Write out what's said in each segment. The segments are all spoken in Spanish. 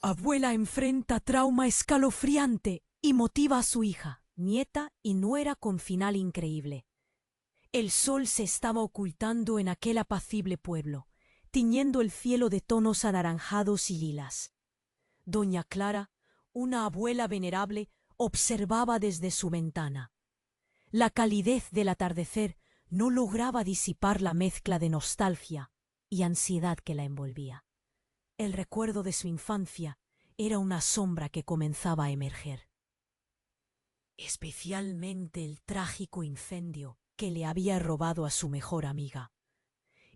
Abuela enfrenta trauma escalofriante y motiva a su hija, nieta y nuera con final increíble. El sol se estaba ocultando en aquel apacible pueblo, tiñendo el cielo de tonos anaranjados y lilas. Doña Clara, una abuela venerable, observaba desde su ventana. La calidez del atardecer no lograba disipar la mezcla de nostalgia y ansiedad que la envolvía. El recuerdo de su infancia era una sombra que comenzaba a emerger. Especialmente el trágico incendio que le había robado a su mejor amiga.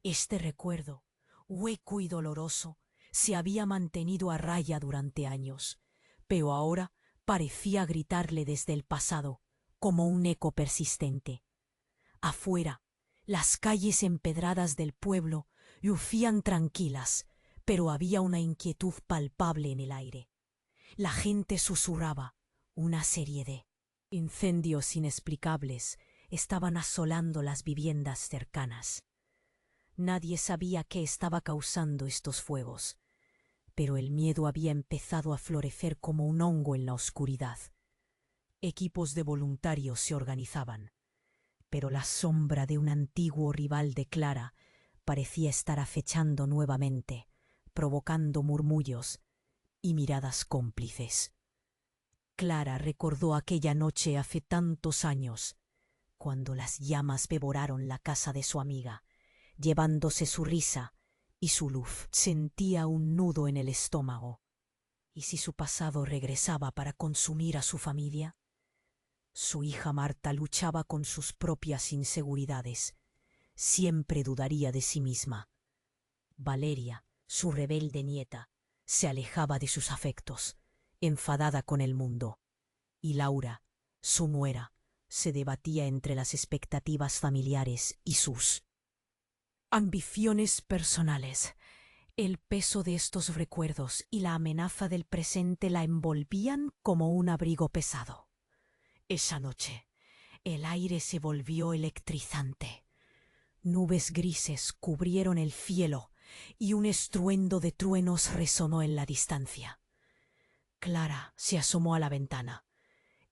Este recuerdo, hueco y doloroso, se había mantenido a raya durante años, pero ahora parecía gritarle desde el pasado, como un eco persistente. Afuera, las calles empedradas del pueblo lucían tranquilas, pero había una inquietud palpable en el aire. La gente susurraba, una serie de incendios inexplicables estaban asolando las viviendas cercanas. Nadie sabía qué estaba causando estos fuegos, pero el miedo había empezado a florecer como un hongo en la oscuridad. Equipos de voluntarios se organizaban, pero la sombra de un antiguo rival de Clara parecía estar acechando nuevamente, provocando murmullos y miradas cómplices. Clara recordó aquella noche hace tantos años, cuando las llamas devoraron la casa de su amiga, llevándose su risa y su luz. Sentía un nudo en el estómago. ¿Y si su pasado regresaba para consumir a su familia? Su hija Marta luchaba con sus propias inseguridades. Siempre dudaría de sí misma. Valeria, su rebelde nieta, se alejaba de sus afectos, enfadada con el mundo. Y Laura, su nuera, se debatía entre las expectativas familiares y sus ambiciones personales. El peso de estos recuerdos y la amenaza del presente la envolvían como un abrigo pesado. Esa noche, el aire se volvió electrizante. Nubes grises cubrieron el cielo y un estruendo de truenos resonó en la distancia. Clara se asomó a la ventana.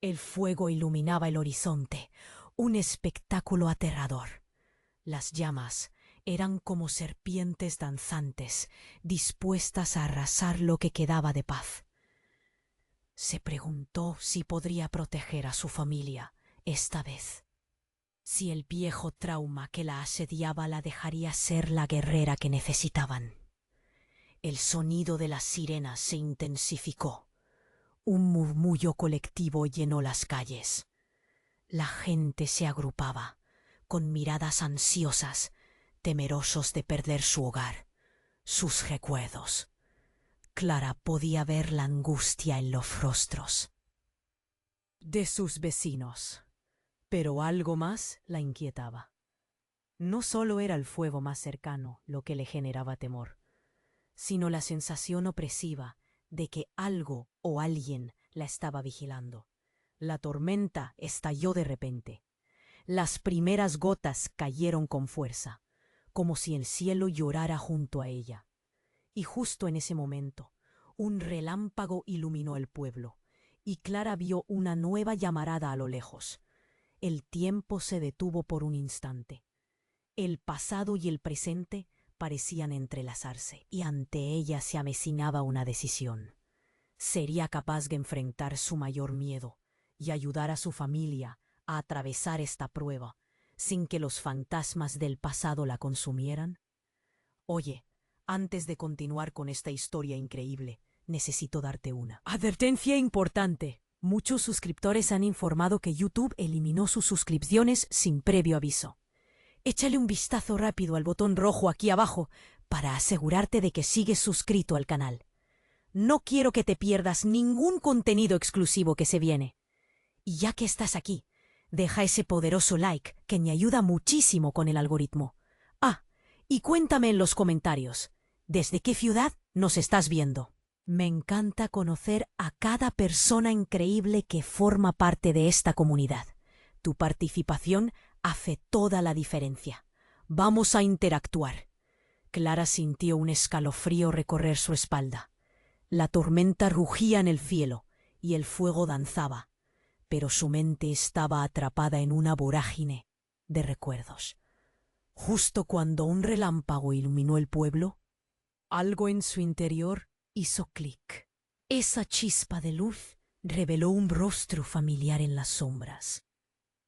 El fuego iluminaba el horizonte, un espectáculo aterrador. Las llamas eran como serpientes danzantes, dispuestas a arrasar lo que quedaba de paz. Se preguntó si podría proteger a su familia esta vez. Si el viejo trauma que la asediaba la dejaría ser la guerrera que necesitaban. El sonido de las sirenas se intensificó. Un murmullo colectivo llenó las calles. La gente se agrupaba, con miradas ansiosas, temerosos de perder su hogar, sus recuerdos. Clara podía ver la angustia en los rostros de sus vecinos, pero algo más la inquietaba. No solo era el fuego más cercano lo que le generaba temor, sino la sensación opresiva de que algo o alguien la estaba vigilando. La tormenta estalló de repente. Las primeras gotas cayeron con fuerza, como si el cielo llorara junto a ella. Y justo en ese momento, un relámpago iluminó el pueblo, y Clara vio una nueva llamarada a lo lejos. El tiempo se detuvo por un instante. El pasado y el presente parecían entrelazarse, y ante ella se avecinaba una decisión. ¿Sería capaz de enfrentar su mayor miedo y ayudar a su familia a atravesar esta prueba sin que los fantasmas del pasado la consumieran? Oye, antes de continuar con esta historia increíble, necesito darte una advertencia importante. Muchos suscriptores han informado que YouTube eliminó sus suscripciones sin previo aviso. Échale un vistazo rápido al botón rojo aquí abajo para asegurarte de que sigues suscrito al canal. No quiero que te pierdas ningún contenido exclusivo que se viene. Y ya que estás aquí, deja ese poderoso like que me ayuda muchísimo con el algoritmo. Ah, y cuéntame en los comentarios, ¿desde qué ciudad nos estás viendo? Me encanta conocer a cada persona increíble que forma parte de esta comunidad. Tu participación hace toda la diferencia. Vamos a interactuar. Clara sintió un escalofrío recorrer su espalda. La tormenta rugía en el cielo y el fuego danzaba, pero su mente estaba atrapada en una vorágine de recuerdos. Justo cuando un relámpago iluminó el pueblo, algo en su interior hizo clic. Esa chispa de luz reveló un rostro familiar en las sombras.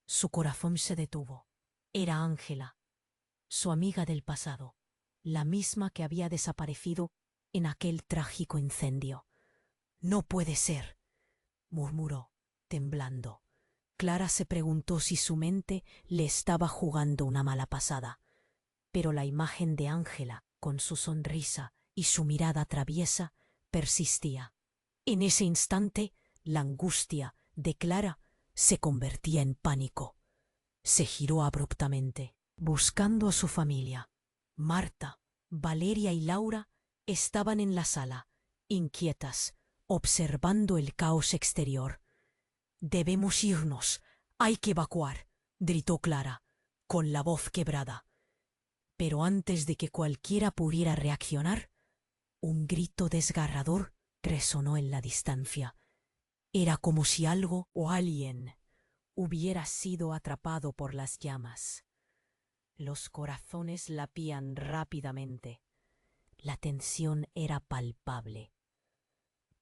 Su corazón se detuvo. Era Ángela, su amiga del pasado, la misma que había desaparecido en aquel trágico incendio. «No puede ser», murmuró, temblando. Clara se preguntó si su mente le estaba jugando una mala pasada, pero la imagen de Ángela, con su sonrisa y su mirada traviesa, persistía. En ese instante, la angustia de Clara se convertía en pánico. Se giró abruptamente, buscando a su familia. Marta, Valeria y Laura estaban en la sala, inquietas, observando el caos exterior. «Debemos irnos. Hay que evacuar», gritó Clara, con la voz quebrada. Pero antes de que cualquiera pudiera reaccionar, un grito desgarrador resonó en la distancia. Era como si algo o alguien hubiera sido atrapado por las llamas. Los corazones latían rápidamente. La tensión era palpable.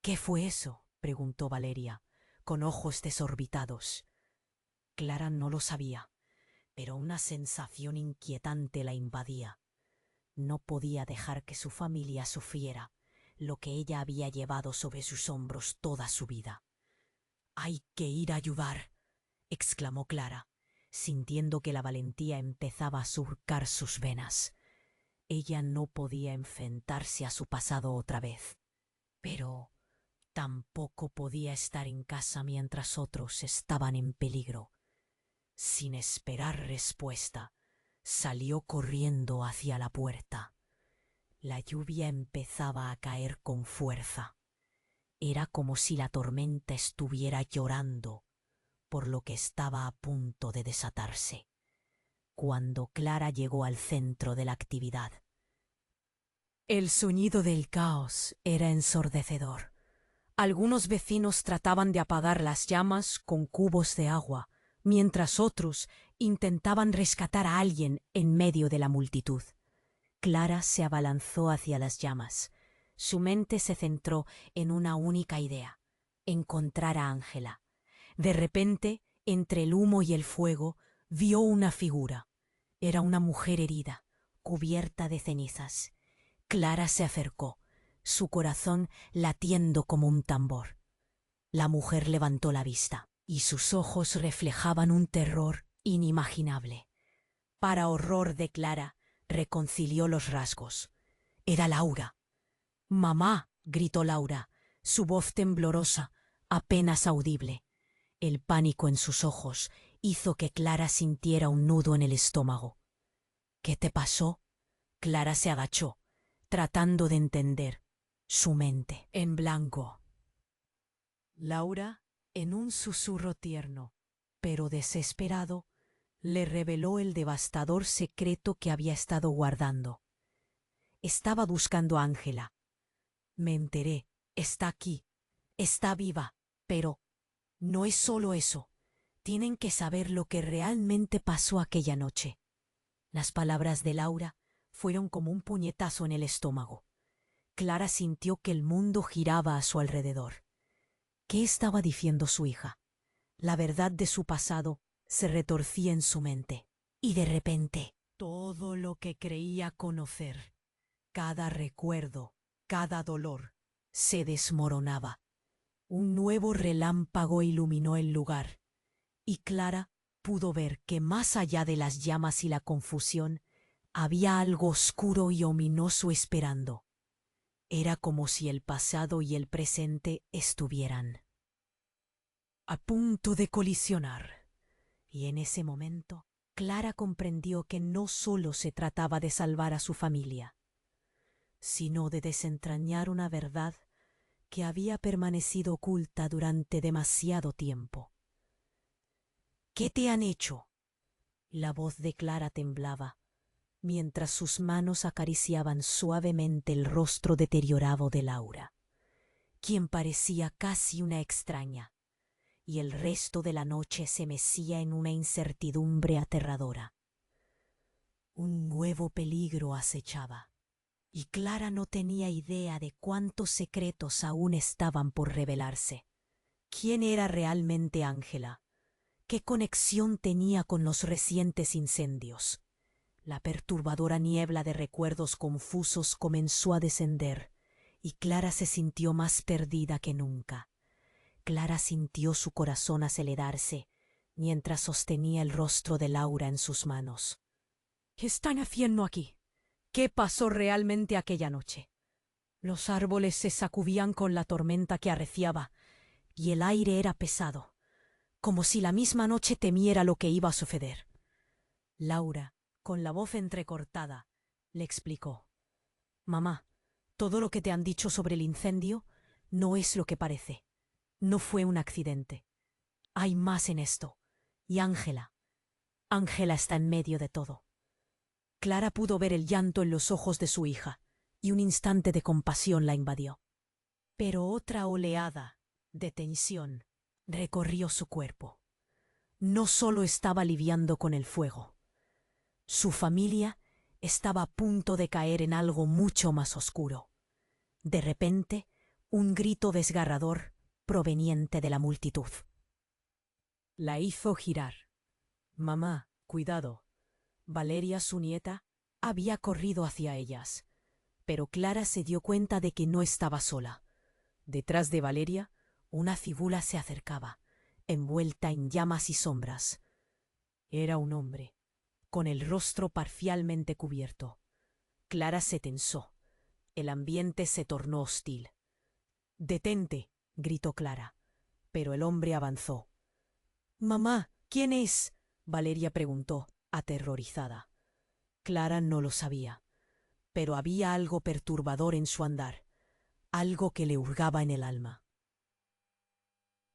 «¿Qué fue eso?», preguntó Valeria, con ojos desorbitados. Clara no lo sabía, pero una sensación inquietante la invadía. No podía dejar que su familia sufriera lo que ella había llevado sobre sus hombros toda su vida. «Hay que ir a ayudar», exclamó Clara, sintiendo que la valentía empezaba a surcar sus venas. Ella no podía enfrentarse a su pasado otra vez, pero tampoco podía estar en casa mientras otros estaban en peligro. Sin esperar respuesta, salió corriendo hacia la puerta. La lluvia empezaba a caer con fuerza. Era como si la tormenta estuviera llorando por lo que estaba a punto de desatarse. Cuando Clara llegó al centro de la actividad, el sonido del caos era ensordecedor. Algunos vecinos trataban de apagar las llamas con cubos de agua, mientras otros intentaban rescatar a alguien en medio de la multitud. Clara se abalanzó hacia las llamas. Su mente se centró en una única idea: encontrar a Ángela. De repente, entre el humo y el fuego, vio una figura. Era una mujer herida, cubierta de cenizas. Clara se acercó, su corazón latiendo como un tambor. La mujer levantó la vista, y sus ojos reflejaban un terror inimaginable. Para horror de Clara, reconcilió los rasgos. Era Laura. «Mamá», gritó Laura, su voz temblorosa, apenas audible. El pánico en sus ojos hizo que Clara sintiera un nudo en el estómago. «¿Qué te pasó?». Clara se agachó, tratando de entender. Su mente en blanco. Laura, en un susurro tierno, pero desesperado, le reveló el devastador secreto que había estado guardando. Estaba buscando a Ángela. «Me enteré. Está aquí. Está viva. Pero no es solo eso. Tienen que saber lo que realmente pasó aquella noche». Las palabras de Laura fueron como un puñetazo en el estómago. Clara sintió que el mundo giraba a su alrededor. ¿Qué estaba diciendo su hija? La verdad de su pasado se retorcía en su mente. Y de repente, todo lo que creía conocer, cada recuerdo, cada dolor, se desmoronaba. Un nuevo relámpago iluminó el lugar, y Clara pudo ver que más allá de las llamas y la confusión, había algo oscuro y ominoso esperando. Era como si el pasado y el presente estuvieran a punto de colisionar. Y en ese momento, Clara comprendió que no solo se trataba de salvar a su familia, sino de desentrañar una verdad que había permanecido oculta durante demasiado tiempo. «¿Qué te han hecho?». La voz de Clara temblaba, mientras sus manos acariciaban suavemente el rostro deteriorado de Laura. quien parecía casi una extraña, y el resto de la noche se mecía en una incertidumbre aterradora. Un nuevo peligro acechaba, y Clara no tenía idea de cuántos secretos aún estaban por revelarse. ¿Quién era realmente Ángela? ¿Qué conexión tenía con los recientes incendios? La perturbadora niebla de recuerdos confusos comenzó a descender, y Clara se sintió más perdida que nunca. Clara sintió su corazón acelerarse mientras sostenía el rostro de Laura en sus manos. ¿Qué están haciendo aquí? ¿Qué pasó realmente aquella noche? Los árboles se sacudían con la tormenta que arreciaba, y el aire era pesado, como si la misma noche temiera lo que iba a suceder. Laura, con la voz entrecortada, le explicó: «Mamá, todo lo que te han dicho sobre el incendio no es lo que parece. No fue un accidente. Hay más en esto. Y Ángela está en medio de todo». Clara pudo ver el llanto en los ojos de su hija, y un instante de compasión la invadió. Pero otra oleada de tensión recorrió su cuerpo. No solo estaba lidiando con el fuego. Su familia estaba a punto de caer en algo mucho más oscuro. De repente, un grito desgarrador proveniente de la multitud la hizo girar. «Mamá, cuidado». Valeria, su nieta, había corrido hacia ellas, pero Clara se dio cuenta de que no estaba sola. Detrás de Valeria, una figura se acercaba, envuelta en llamas y sombras. Era un hombre, con el rostro parcialmente cubierto. Clara se tensó. El ambiente se tornó hostil. «Detente», gritó Clara, pero el hombre avanzó. «Mamá, ¿quién es?», Valeria preguntó, aterrorizada. Clara no lo sabía, pero había algo perturbador en su andar, algo que le hurgaba en el alma.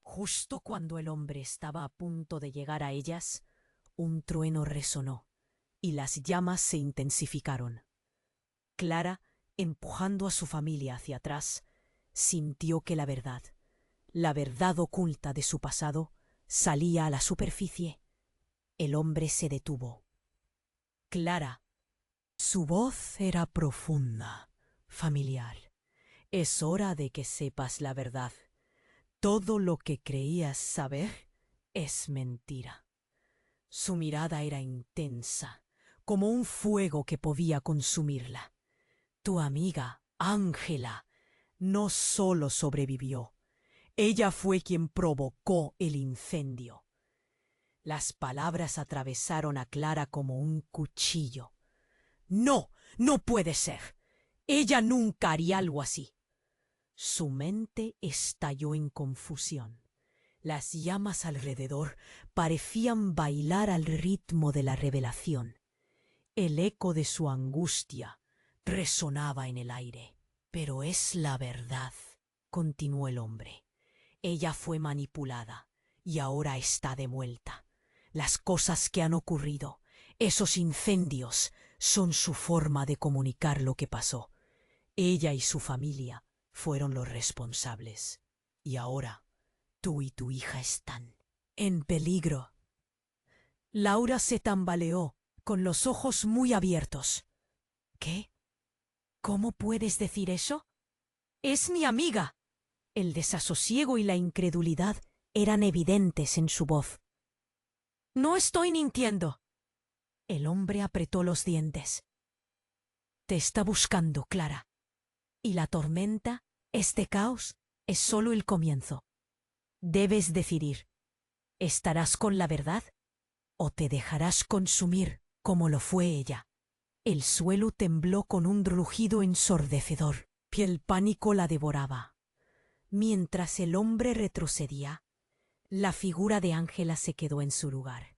Justo cuando el hombre estaba a punto de llegar a ellas, un trueno resonó, y las llamas se intensificaron. Clara, empujando a su familia hacia atrás, sintió que la verdad oculta de su pasado, salía a la superficie. El hombre se detuvo. «Clara». Su voz era profunda, familiar. «Es hora de que sepas la verdad. Todo lo que creías saber es mentira». Su mirada era intensa, como un fuego que podía consumirla. «Tu amiga, Ángela, no solo sobrevivió, ella fue quien provocó el incendio». Las palabras atravesaron a Clara como un cuchillo. «No, no puede ser. Ella nunca haría algo así». Su mente estalló en confusión. Las llamas alrededor parecían bailar al ritmo de la revelación. El eco de su angustia resonaba en el aire. «Pero es la verdad», continuó el hombre. «Ella fue manipulada y ahora está de vuelta. Las cosas que han ocurrido, esos incendios, son su forma de comunicar lo que pasó. Ella y su familia fueron los responsables. Y ahora, tú y tu hija están en peligro». Laura se tambaleó, con los ojos muy abiertos. «¿Qué? ¿Cómo puedes decir eso? Es mi amiga». El desasosiego y la incredulidad eran evidentes en su voz. «No estoy mintiendo». El hombre apretó los dientes. «Te está buscando, Clara. Y la tormenta, este caos, es solo el comienzo. Debes decidir. ¿Estarás con la verdad o te dejarás consumir como lo fue ella?» El suelo tembló con un rugido ensordecedor, y el pánico la devoraba. Mientras el hombre retrocedía, la figura de Ángela se quedó en su lugar.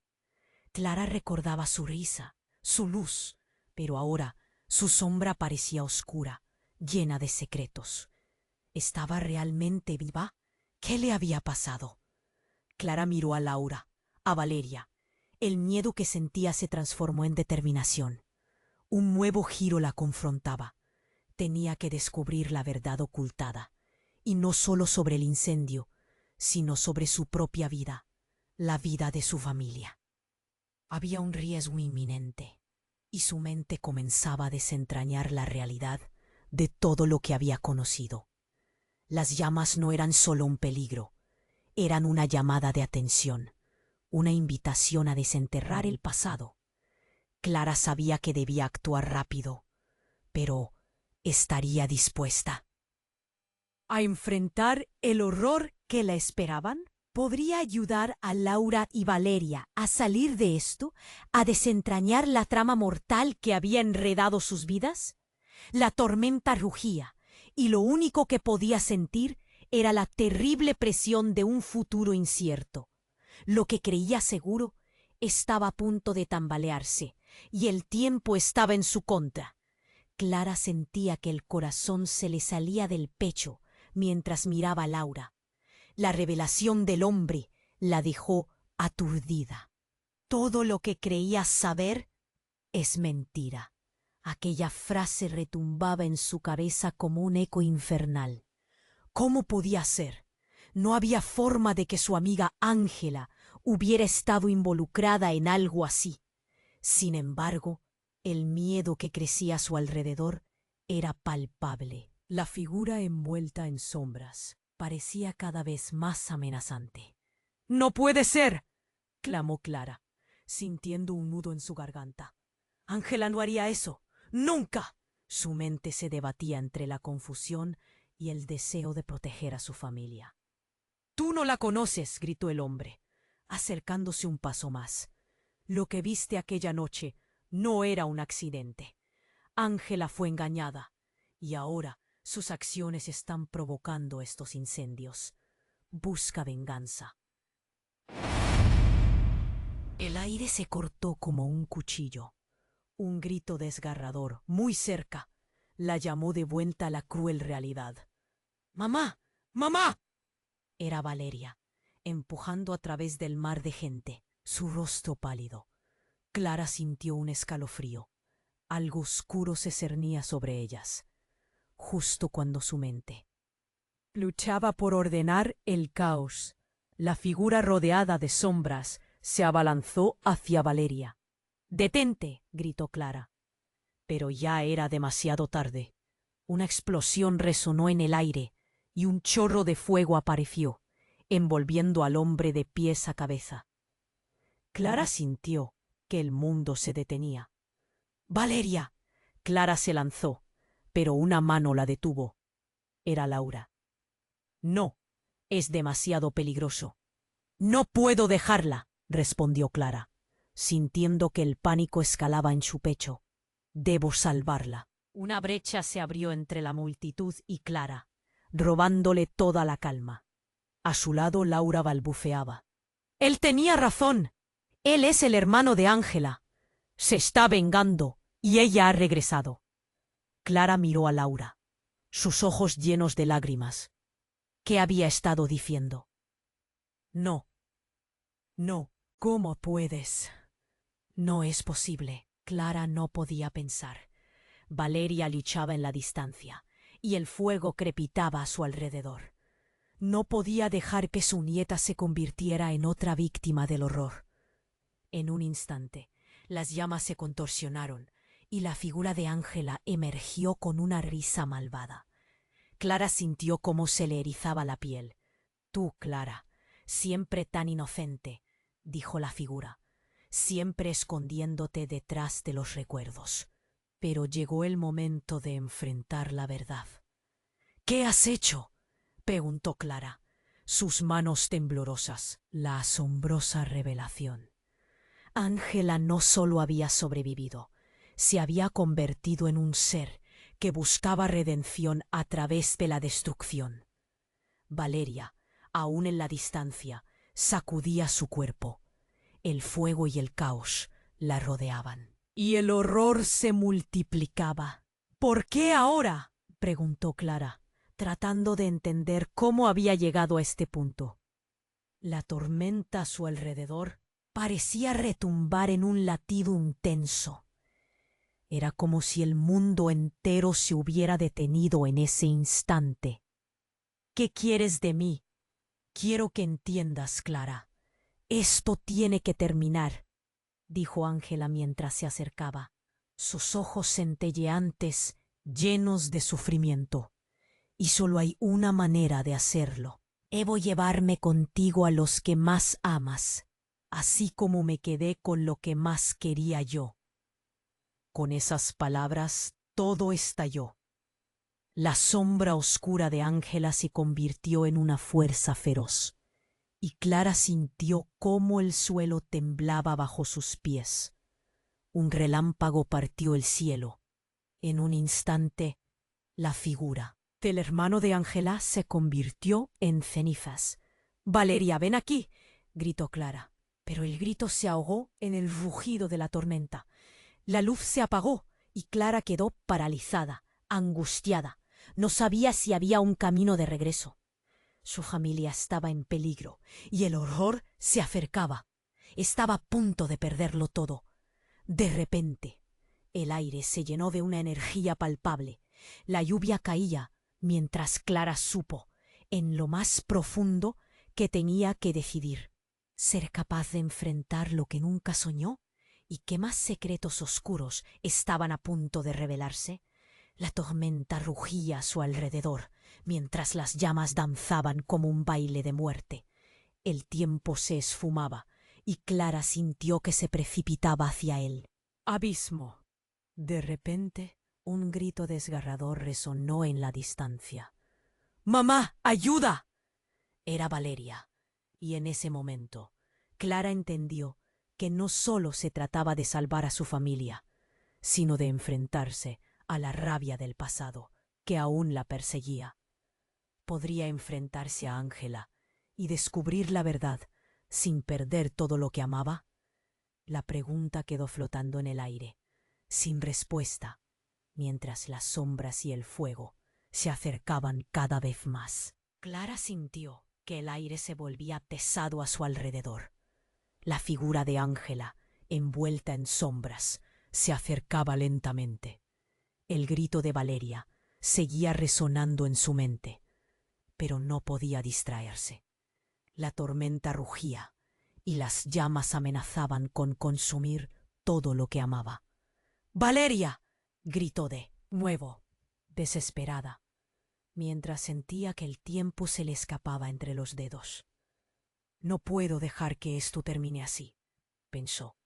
Clara recordaba su risa, su luz, pero ahora su sombra parecía oscura, llena de secretos. ¿Estaba realmente viva? ¿Qué le había pasado? Clara miró a Laura, a Valeria. El miedo que sentía se transformó en determinación. Un nuevo giro la confrontaba. Tenía que descubrir la verdad ocultada. y no solo sobre el incendio, sino sobre su propia vida, la vida de su familia. Había un riesgo inminente, y su mente comenzaba a desentrañar la realidad de todo lo que había conocido. Las llamas no eran solo un peligro, eran una llamada de atención, una invitación a desenterrar el pasado. Clara sabía que debía actuar rápido, pero ¿estaría dispuesta a enfrentar el horror que la esperaban? ¿Podría ayudar a Laura y Valeria a salir de esto, a desentrañar la trama mortal que había enredado sus vidas? La tormenta rugía, y lo único que podía sentir era la terrible presión de un futuro incierto. Lo que creía seguro estaba a punto de tambalearse, y el tiempo estaba en su contra. Clara sentía que el corazón se le salía del pecho mientras miraba a Laura. La revelación del hombre la dejó aturdida. Todo lo que creía saber es mentira. Aquella frase retumbaba en su cabeza como un eco infernal. ¿Cómo podía ser? No había forma de que su amiga Ángela hubiera estado involucrada en algo así. Sin embargo, el miedo que crecía a su alrededor era palpable. La figura envuelta en sombras parecía cada vez más amenazante. «¡No puede ser!», clamó Clara, sintiendo un nudo en su garganta. «Ángela no haría eso. ¡Nunca!». Su mente se debatía entre la confusión y el deseo de proteger a su familia. «Tú no la conoces», gritó el hombre, acercándose un paso más. «Lo que viste aquella noche no era un accidente. Ángela fue engañada, y ahora sus acciones están provocando estos incendios. Busca venganza». El aire se cortó como un cuchillo. Un grito desgarrador, muy cerca, la llamó de vuelta a la cruel realidad. «¡Mamá! ¡Mamá!». Era Valeria, empujando a través del mar de gente, su rostro pálido. Clara sintió un escalofrío. Algo oscuro se cernía sobre ellas, justo cuando su mente luchaba por ordenar el caos. La figura rodeada de sombras se abalanzó hacia Valeria. «¡Detente!», gritó Clara. Pero ya era demasiado tarde. Una explosión resonó en el aire y un chorro de fuego apareció, envolviendo al hombre de pies a cabeza. Clara sintió que el mundo se detenía. «¡Valeria!». Clara se lanzó, pero una mano la detuvo. Era Laura. «No, es demasiado peligroso». «No puedo dejarla», respondió Clara, sintiendo que el pánico escalaba en su pecho. «Debo salvarla». Una brecha se abrió entre la multitud y Clara, robándole toda la calma. A su lado Laura balbuceaba. «Él tenía razón. Él es el hermano de Ángela. Se está vengando y ella ha regresado». Clara miró a Laura, sus ojos llenos de lágrimas. ¿Qué había estado diciendo? «No. No. ¿Cómo puedes?». «No es posible». Clara no podía pensar. Valeria luchaba en la distancia, y el fuego crepitaba a su alrededor. No podía dejar que su nieta se convirtiera en otra víctima del horror. En un instante, las llamas se contorsionaron, y la figura de Ángela emergió con una risa malvada. Clara sintió cómo se le erizaba la piel. «Tú, Clara, siempre tan inocente», dijo la figura, «siempre escondiéndote detrás de los recuerdos». Pero llegó el momento de enfrentar la verdad. «¿Qué has hecho?», preguntó Clara, sus manos temblorosas. La asombrosa revelación. Ángela no solo había sobrevivido, se había convertido en un ser que buscaba redención a través de la destrucción. Valeria, aún en la distancia, sacudía su cuerpo. El fuego y el caos la rodeaban. Y el horror se multiplicaba. «¿Por qué ahora?», preguntó Clara, tratando de entender cómo había llegado a este punto. La tormenta a su alrededor parecía retumbar en un latido intenso. Era como si el mundo entero se hubiera detenido en ese instante. ¿Qué quieres de mí? Quiero que entiendas, Clara. Esto tiene que terminar, dijo Ángela mientras se acercaba, sus ojos centelleantes, llenos de sufrimiento. Y solo hay una manera de hacerlo. Debo llevarme contigo a los que más amas, así como me quedé con lo que más quería yo. Con esas palabras todo estalló. La sombra oscura de Ángela se convirtió en una fuerza feroz, y Clara sintió cómo el suelo temblaba bajo sus pies. Un relámpago partió el cielo. En un instante, la figura del hermano de Ángela se convirtió en cenizas. «Valeria, ven aquí», gritó Clara, pero el grito se ahogó en el rugido de la tormenta. La luz se apagó y Clara quedó paralizada, angustiada. No sabía si había un camino de regreso. Su familia estaba en peligro y el horror se acercaba. Estaba a punto de perderlo todo. De repente, el aire se llenó de una energía palpable. La lluvia caía mientras Clara supo, en lo más profundo, que tenía que decidir. ¿Ser capaz de enfrentar lo que nunca soñó? ¿Y qué más secretos oscuros estaban a punto de revelarse? La tormenta rugía a su alrededor, mientras las llamas danzaban como un baile de muerte. El tiempo se esfumaba, y Clara sintió que se precipitaba hacia él. ¡Abismo! De repente, un grito desgarrador resonó en la distancia. ¡Mamá, ayuda! Era Valeria, y en ese momento, Clara entendió que no solo se trataba de salvar a su familia, sino de enfrentarse a la rabia del pasado que aún la perseguía. Podría enfrentarse a Ángela y descubrir la verdad sin perder todo lo que amaba. La pregunta quedó flotando en el aire, sin respuesta, mientras las sombras y el fuego se acercaban cada vez más. Clara sintió que el aire se volvía pesado a su alrededor. La figura de Ángela, envuelta en sombras, se acercaba lentamente. El grito de Valeria seguía resonando en su mente, pero no podía distraerse. La tormenta rugía y las llamas amenazaban con consumir todo lo que amaba. «¡Valeria!», gritó de nuevo, desesperada, mientras sentía que el tiempo se le escapaba entre los dedos. «No puedo dejar que esto termine así», pensó.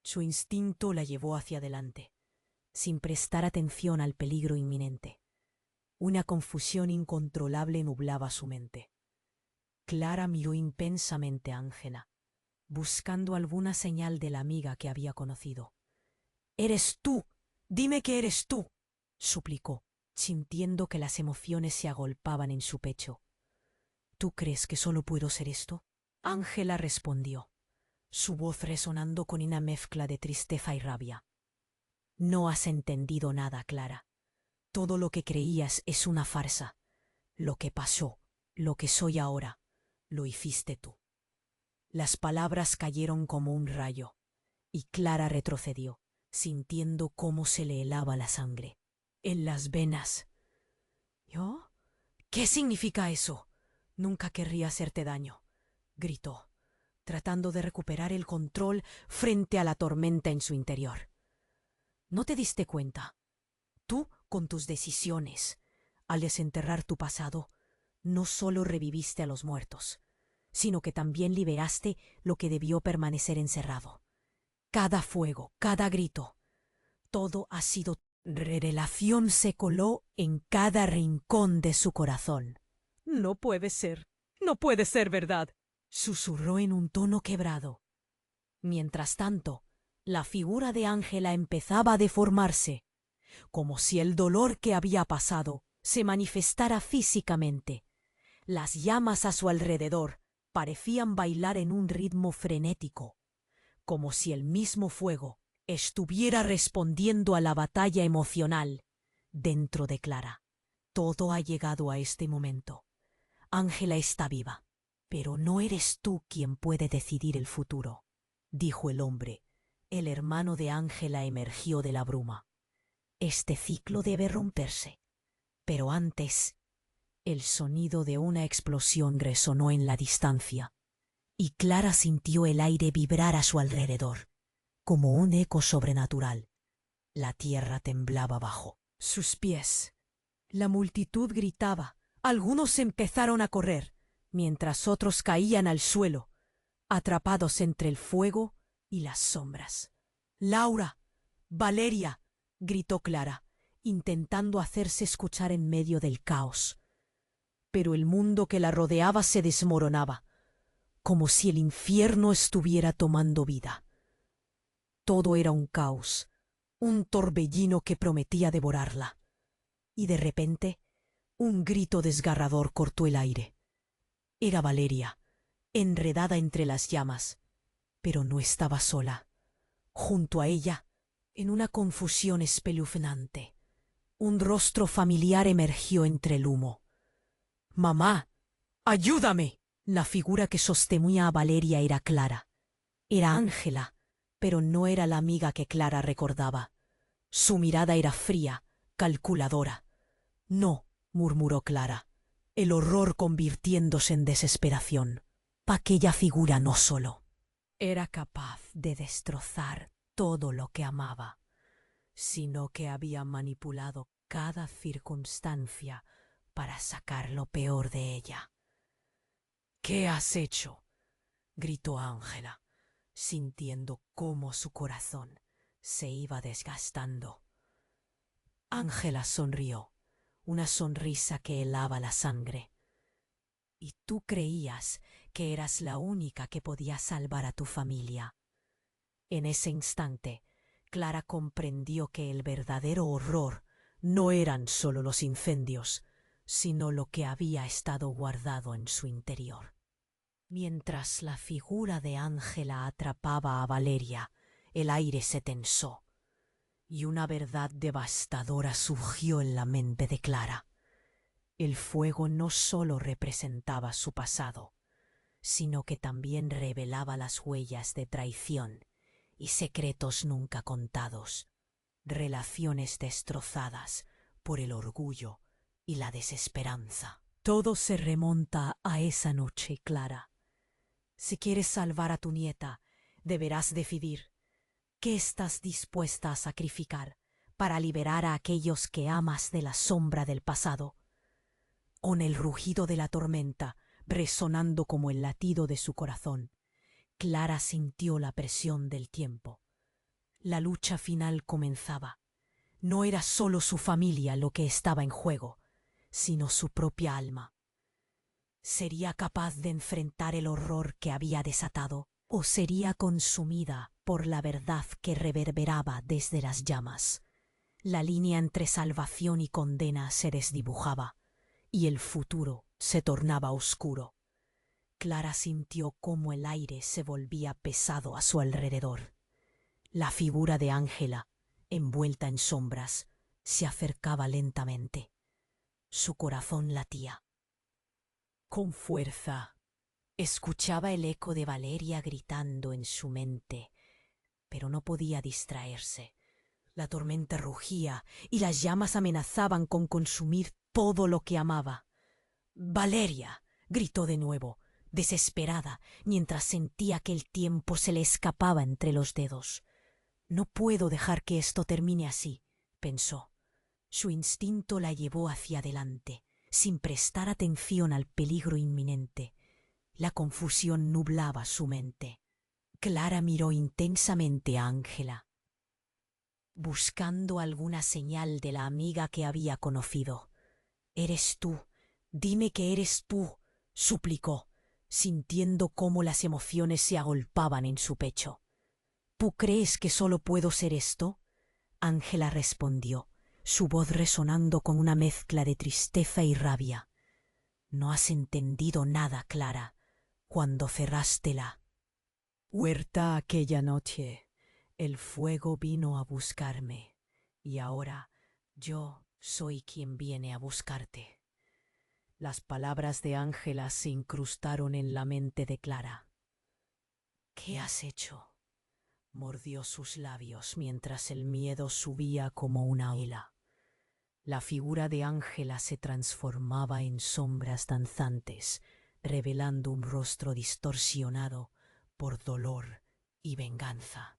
Su instinto la llevó hacia adelante, sin prestar atención al peligro inminente. Una confusión incontrolable nublaba su mente. Clara miró intensamente a Ángela, buscando alguna señal de la amiga que había conocido. «¡Eres tú! ¡Dime que eres tú!», suplicó, sintiendo que las emociones se agolpaban en su pecho. «¿Tú crees que solo puedo ser esto?», Ángela respondió, su voz resonando con una mezcla de tristeza y rabia. «No has entendido nada, Clara. Todo lo que creías es una farsa. Lo que pasó, lo que soy ahora, lo hiciste tú». Las palabras cayeron como un rayo, y Clara retrocedió, sintiendo cómo se le helaba la sangre en las venas. «¿Yo? ¿Qué significa eso? Nunca querría hacerte daño», gritó, tratando de recuperar el control frente a la tormenta en su interior. «¿No te diste cuenta? Tú, con tus decisiones, al desenterrar tu pasado, no solo reviviste a los muertos, sino que también liberaste lo que debió permanecer encerrado. Cada fuego, cada grito, todo ha sido revelación, se coló en cada rincón de su corazón». «No puede ser, no puede ser verdad», susurró en un tono quebrado. Mientras tanto, la figura de Ángela empezaba a deformarse, como si el dolor que había pasado se manifestara físicamente. Las llamas a su alrededor parecían bailar en un ritmo frenético, como si el mismo fuego estuviera respondiendo a la batalla emocional dentro de Clara. Todo ha llegado a este momento. Ángela está viva, pero no eres tú quien puede decidir el futuro, dijo el hombre. El hermano de Ángela emergió de la bruma. Este ciclo debe romperse, pero antes El sonido de una explosión resonó en la distancia, y Clara sintió el aire vibrar a su alrededor, como un eco sobrenatural. La tierra temblaba bajo sus pies. La multitud gritaba. Algunos empezaron a correr, mientras otros caían al suelo, atrapados entre el fuego y las sombras. «Laura, Valeria», gritó Clara, intentando hacerse escuchar en medio del caos. Pero el mundo que la rodeaba se desmoronaba, como si el infierno estuviera tomando vida. Todo era un caos, un torbellino que prometía devorarla. Y de repente, un grito desgarrador cortó el aire. Era Valeria, enredada entre las llamas, pero no estaba sola. Junto a ella, en una confusión espeluznante, un rostro familiar emergió entre el humo. «¡Mamá! ¡Ayúdame!». La figura que sostenía a Valeria era Clara. Era Ángela, pero no era la amiga que Clara recordaba. Su mirada era fría, calculadora. «No», murmuró Clara, el horror convirtiéndose en desesperación. Aquella figura no solo era capaz de destrozar todo lo que amaba, sino que había manipulado cada circunstancia para sacar lo peor de ella. «¿Qué has hecho?», gritó Ángela, sintiendo cómo su corazón se iba desgastando. Ángela sonrió, una sonrisa que helaba la sangre. «Y tú creías que eras la única que podía salvar a tu familia». En ese instante, Clara comprendió que el verdadero horror no eran solo los incendios, sino lo que había estado guardado en su interior. Mientras la figura de Ángela atrapaba a Valeria, el aire se tensó, y una verdad devastadora surgió en la mente de Clara. El fuego no solo representaba su pasado, sino que también revelaba las huellas de traición y secretos nunca contados, relaciones destrozadas por el orgullo y la desesperanza. Todo se remonta a esa noche, Clara. Si quieres salvar a tu nieta, deberás decidir qué estás dispuesta a sacrificar para liberar a aquellos que amas de la sombra del pasado. Con el rugido de la tormenta resonando como el latido de su corazón, Clara sintió la presión del tiempo. La lucha final comenzaba. No era solo su familia lo que estaba en juego, sino su propia alma. ¿Sería capaz de enfrentar el horror que había desatado, o sería consumida por la verdad que reverberaba desde las llamas? La línea entre salvación y condena se desdibujaba, y el futuro se tornaba oscuro. Clara sintió cómo el aire se volvía pesado a su alrededor. La figura de Ángela, envuelta en sombras, se acercaba lentamente. Su corazón latía con fuerza. Escuchaba el eco de Valeria gritando en su mente, pero no podía distraerse. La tormenta rugía y las llamas amenazaban con consumir todo lo que amaba. «Valeria», gritó de nuevo, desesperada, mientras sentía que el tiempo se le escapaba entre los dedos. «No puedo dejar que esto termine así», pensó. Su instinto la llevó hacia adelante, sin prestar atención al peligro inminente. La confusión nublaba su mente. Clara miró intensamente a Ángela, buscando alguna señal de la amiga que había conocido. «Eres tú, dime que eres tú», suplicó, sintiendo cómo las emociones se agolpaban en su pecho. «¿Tú crees que solo puedo ser esto?», Ángela respondió, su voz resonando con una mezcla de tristeza y rabia. «No has entendido nada, Clara, cuando cerraste la huerta aquella noche. El fuego vino a buscarme, y ahora yo soy quien viene a buscarte». Las palabras de Ángela se incrustaron en la mente de Clara. «¿Qué has hecho?», mordió sus labios mientras el miedo subía como una ola. La figura de Ángela se transformaba en sombras danzantes, revelando un rostro distorsionado por dolor y venganza.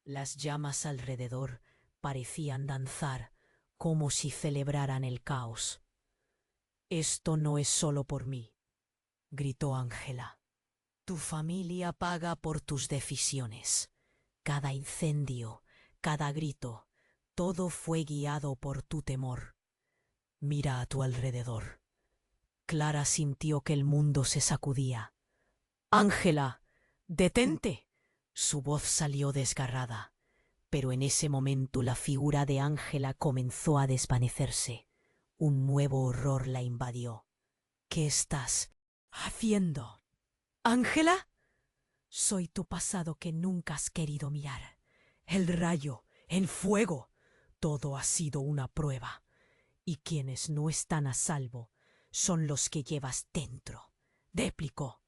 Las llamas alrededor parecían danzar como si celebraran el caos. «Esto no es solo por mí», gritó Ángela. «Tu familia paga por tus decisiones. Cada incendio, cada grito, todo fue guiado por tu temor. Mira a tu alrededor». Clara sintió que el mundo se sacudía. «Ángela, detente». Su voz salió desgarrada, pero en ese momento la figura de Ángela comenzó a desvanecerse. Un nuevo horror la invadió. «¿Qué estás haciendo, Ángela?» «Soy tu pasado que nunca has querido mirar. El rayo, el fuego, todo ha sido una prueba. Y quienes no están a salvo son los que llevas dentro», replicó,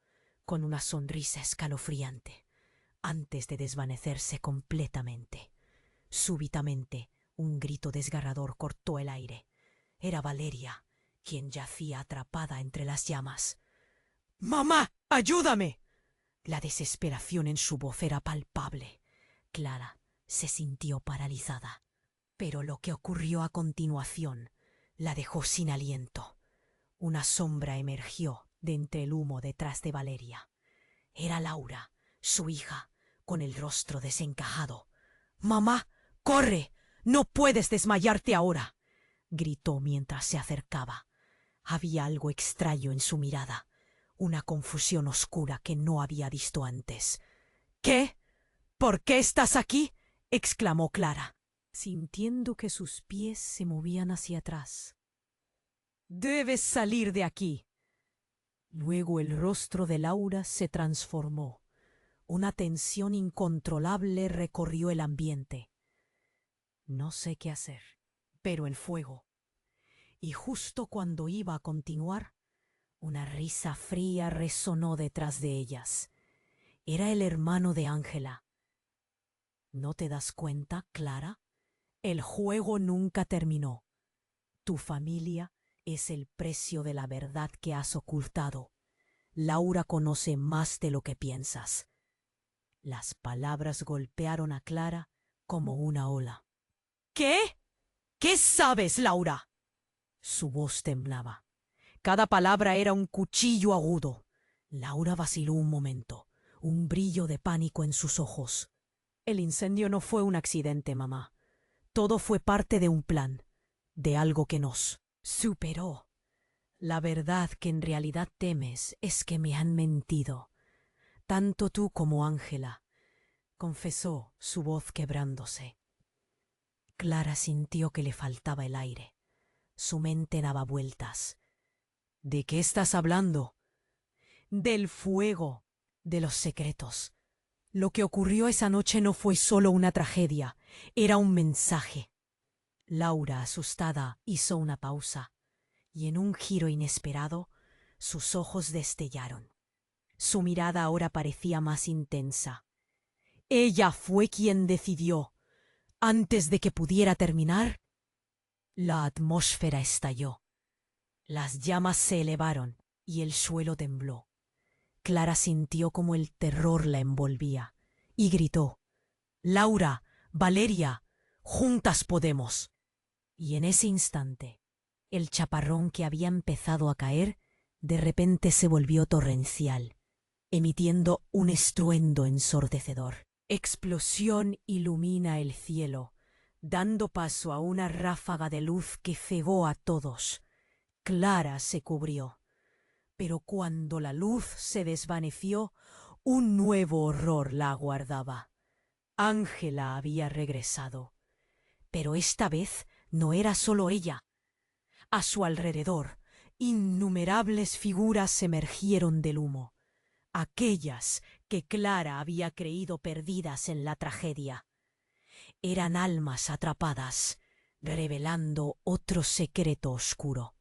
con una sonrisa escalofriante, antes de desvanecerse completamente. Súbitamente, un grito desgarrador cortó el aire. Era Valeria, quien yacía atrapada entre las llamas. «¡Mamá, ayúdame!». La desesperación en su voz era palpable. Clara se sintió paralizada, pero lo que ocurrió a continuación la dejó sin aliento. Una sombra emergió de entre el humo detrás de Valeria. Era Laura, su hija, con el rostro desencajado. «Mamá, corre, no puedes desmayarte ahora», gritó mientras se acercaba. Había algo extraño en su mirada, una confusión oscura que no había visto antes. «¿Qué? ¿Por qué estás aquí?», exclamó Clara, sintiendo que sus pies se movían hacia atrás. «Debes salir de aquí». Luego el rostro de Laura se transformó. Una tensión incontrolable recorrió el ambiente. «No sé qué hacer, pero el fuego». Y justo cuando iba a continuar, una risa fría resonó detrás de ellas. Era el hermano de Ángela. «¿No te das cuenta, Clara? El juego nunca terminó. Tu familia es el precio de la verdad que has ocultado. Laura conoce más de lo que piensas». Las palabras golpearon a Clara como una ola. «¿Qué? ¿Qué sabes, Laura?». Su voz temblaba. Cada palabra era un cuchillo agudo. Laura vaciló un momento, un brillo de pánico en sus ojos. «El incendio no fue un accidente, mamá. Todo fue parte de un plan, de algo que nos superó. La verdad que en realidad temes es que me han mentido, tanto tú como Ángela», confesó, su voz quebrándose. Clara sintió que le faltaba el aire. Su mente daba vueltas. «¿De qué estás hablando?». «Del fuego, de los secretos. Lo que ocurrió esa noche no fue solo una tragedia, era un mensaje». Laura, asustada, hizo una pausa, y en un giro inesperado, sus ojos destellaron. Su mirada ahora parecía más intensa. «Ella fue quien decidió. Antes de que pudiera terminar». La atmósfera estalló. Las llamas se elevaron y el suelo tembló. Clara sintió como el terror la envolvía y gritó: «Laura, Valeria, juntas podemos». Y en ese instante, el chaparrón que había empezado a caer de repente se volvió torrencial, emitiendo un estruendo ensordecedor. Explosión ilumina el cielo, dando paso a una ráfaga de luz que cegó a todos. Clara se cubrió, pero cuando la luz se desvaneció, un nuevo horror la aguardaba. Ángela había regresado, pero esta vez no era solo ella. A su alrededor, innumerables figuras emergieron del humo, aquellas que Clara había creído perdidas en la tragedia. Eran almas atrapadas, revelando otro secreto oscuro.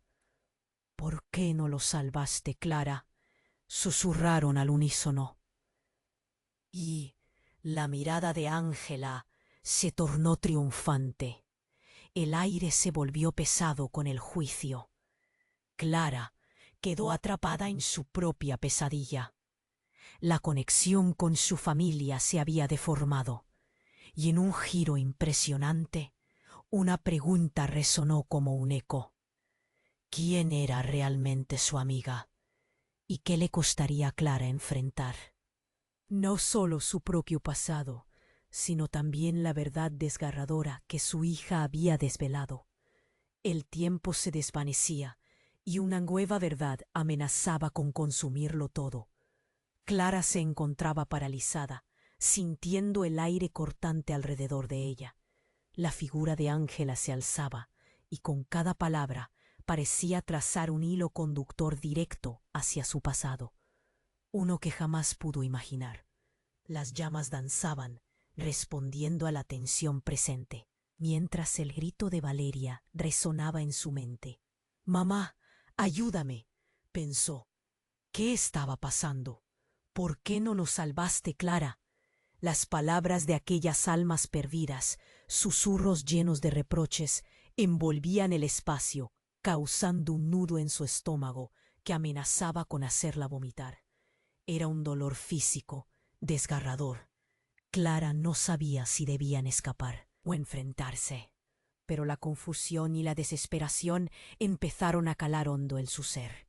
«¿Por qué no lo salvaste, Clara?», susurraron al unísono. Y la mirada de Ángela se tornó triunfante. El aire se volvió pesado con el juicio. Clara quedó atrapada en su propia pesadilla. La conexión con su familia se había deformado, y en un giro impresionante, una pregunta resonó como un eco. ¿Quién era realmente su amiga? ¿Y qué le costaría a Clara enfrentar? No solo su propio pasado, sino también la verdad desgarradora que su hija había desvelado. El tiempo se desvanecía y una nueva verdad amenazaba con consumirlo todo. Clara se encontraba paralizada, sintiendo el aire cortante alrededor de ella. La figura de Ángela se alzaba y con cada palabra parecía trazar un hilo conductor directo hacia su pasado, uno que jamás pudo imaginar. Las llamas danzaban, respondiendo a la tensión presente, mientras el grito de Valeria resonaba en su mente. «Mamá, ayúdame», pensó. ¿Qué estaba pasando? ¿Por qué no nos salvaste, Clara? Las palabras de aquellas almas perdidas, susurros llenos de reproches, envolvían el espacio, causando un nudo en su estómago que amenazaba con hacerla vomitar. Era un dolor físico, desgarrador. Clara no sabía si debían escapar o enfrentarse, pero la confusión y la desesperación empezaron a calar hondo en su ser.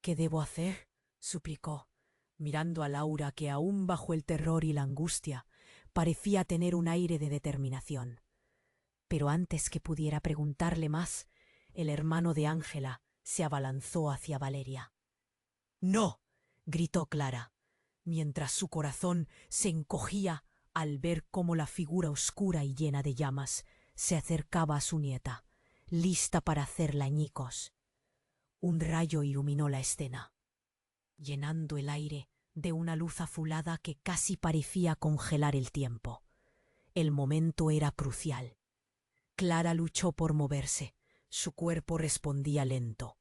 «¿Qué debo hacer?», suplicó, mirando a Laura, que aún bajo el terror y la angustia parecía tener un aire de determinación. Pero antes que pudiera preguntarle más, el hermano de Ángela se abalanzó hacia Valeria. «¡No!», gritó Clara, mientras su corazón se encogía al ver cómo la figura oscura y llena de llamas se acercaba a su nieta, lista para hacerla añicos. Un rayo iluminó la escena, llenando el aire de una luz azulada que casi parecía congelar el tiempo. El momento era crucial. Clara luchó por moverse. Su cuerpo respondía lento.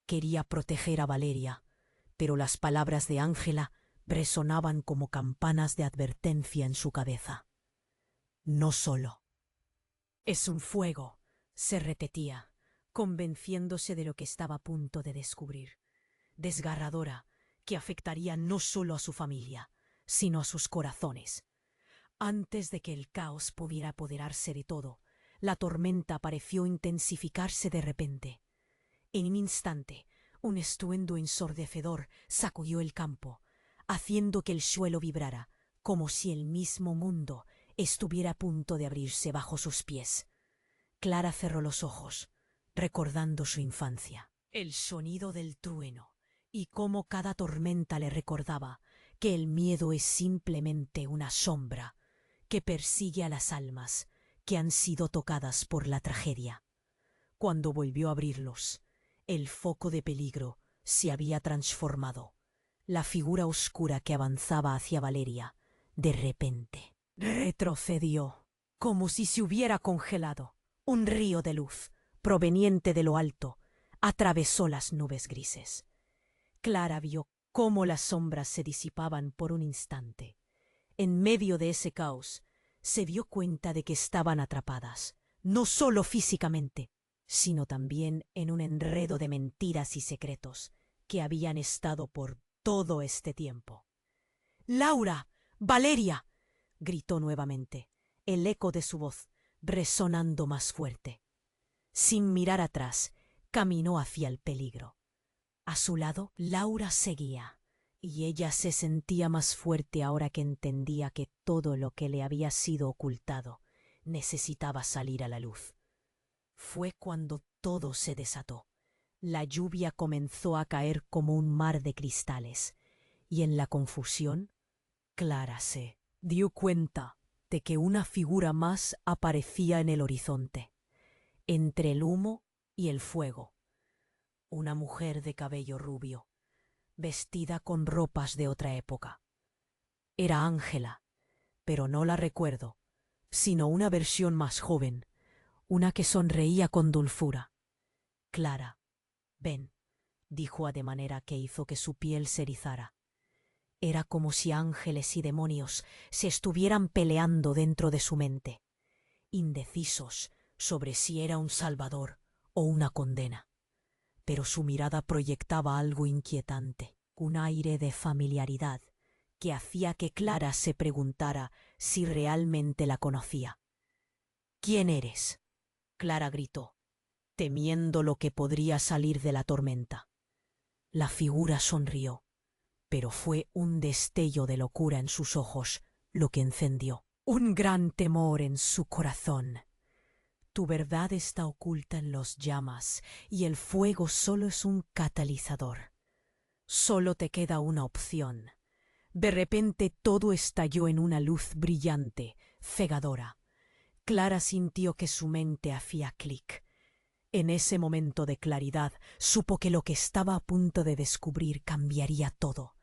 Quería proteger a Valeria, pero las palabras de Ángela resonaban como campanas de advertencia en su cabeza. «No solo». «Es un fuego», se repetía, convenciéndose de lo que estaba a punto de descubrir. Desgarradora, que afectaría no solo a su familia, sino a sus corazones. Antes de que el caos pudiera apoderarse de todo, la tormenta pareció intensificarse de repente. En un instante, un estruendo ensordecedor sacudió el campo, haciendo que el suelo vibrara, como si el mismo mundo estuviera a punto de abrirse bajo sus pies. Clara cerró los ojos, recordando su infancia, el sonido del trueno, y cómo cada tormenta le recordaba que el miedo es simplemente una sombra que persigue a las almas que han sido tocadas por la tragedia. Cuando volvió a abrirlos, el foco de peligro se había transformado. La figura oscura que avanzaba hacia Valeria, de repente, retrocedió, como si se hubiera congelado. Un río de luz, proveniente de lo alto, atravesó las nubes grises. Clara vio cómo las sombras se disipaban por un instante. En medio de ese caos, se dio cuenta de que estaban atrapadas, no solo físicamente, sino también en un enredo de mentiras y secretos que habían estado por todo este tiempo. «¡Laura! ¡Valeria!», gritó nuevamente, el eco de su voz resonando más fuerte. Sin mirar atrás, caminó hacia el peligro. A su lado, Laura seguía, y ella se sentía más fuerte ahora que entendía que todo lo que le había sido ocultado necesitaba salir a la luz. Fue cuando todo se desató. La lluvia comenzó a caer como un mar de cristales, y en la confusión, Clara se dio cuenta de que una figura más aparecía en el horizonte, entre el humo y el fuego. Una mujer de cabello rubio, vestida con ropas de otra época. Era Ángela, pero no la recuerdo, sino una versión más joven, una que sonreía con dulzura. «Clara, ven», dijo de manera que hizo que su piel se erizara. Era como si ángeles y demonios se estuvieran peleando dentro de su mente. Indecisos, sobre si era un salvador o una condena. Pero su mirada proyectaba algo inquietante, un aire de familiaridad que hacía que Clara se preguntara si realmente la conocía. «¿Quién eres?», Clara gritó, temiendo lo que podría salir de la tormenta. La figura sonrió, pero fue un destello de locura en sus ojos lo que encendió un gran temor en su corazón. «Tu verdad está oculta en las llamas y el fuego solo es un catalizador. Solo te queda una opción». De repente todo estalló en una luz brillante, cegadora. Clara sintió que su mente hacía clic. En ese momento de claridad supo que lo que estaba a punto de descubrir cambiaría todo.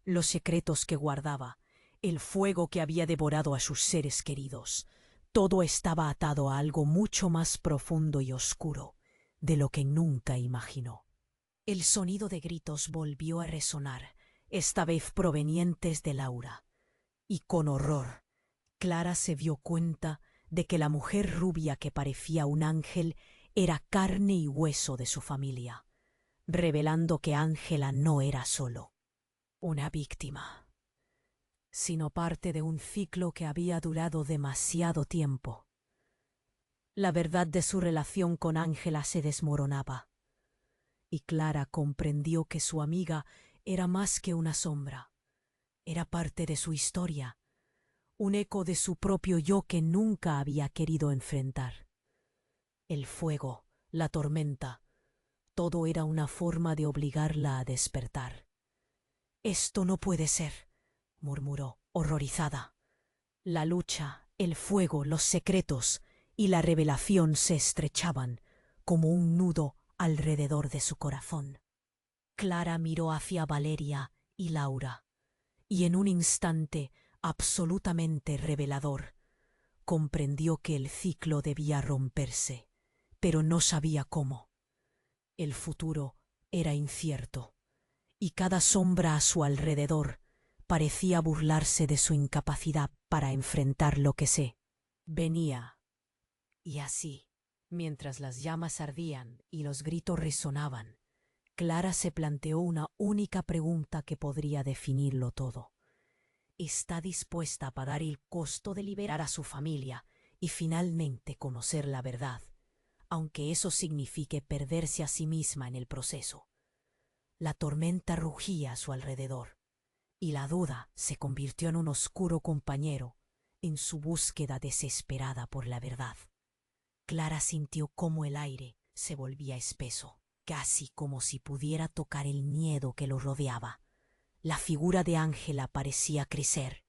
Los secretos que guardaba, el fuego que había devorado a sus seres queridos, todo estaba atado a algo mucho más profundo y oscuro de lo que nunca imaginó. El sonido de gritos volvió a resonar, esta vez provenientes de Laura, y con horror, Clara se dio cuenta de que la mujer rubia que parecía un ángel era carne y hueso de su familia, revelando que Ángela no era solo una víctima, sino parte de un ciclo que había durado demasiado tiempo. La verdad de su relación con Ángela se desmoronaba, y Clara comprendió que su amiga era más que una sombra, era parte de su historia, un eco de su propio yo que nunca había querido enfrentar. El fuego, la tormenta, todo era una forma de obligarla a despertar. «Esto no puede ser», murmuró, horrorizada. La lucha, el fuego, los secretos y la revelación se estrechaban como un nudo alrededor de su corazón. Clara miró hacia Valeria y Laura, y en un instante absolutamente revelador, comprendió que el ciclo debía romperse, pero no sabía cómo. El futuro era incierto, y cada sombra a su alrededor parecía burlarse de su incapacidad para enfrentar lo que se venía. Y así, mientras las llamas ardían y los gritos resonaban, Clara se planteó una única pregunta que podría definirlo todo. ¿Está dispuesta a pagar el costo de liberar a su familia y finalmente conocer la verdad, aunque eso signifique perderse a sí misma en el proceso? La tormenta rugía a su alrededor, y la duda se convirtió en un oscuro compañero en su búsqueda desesperada por la verdad. Clara sintió cómo el aire se volvía espeso, casi como si pudiera tocar el miedo que lo rodeaba. La figura de Ángela parecía crecer,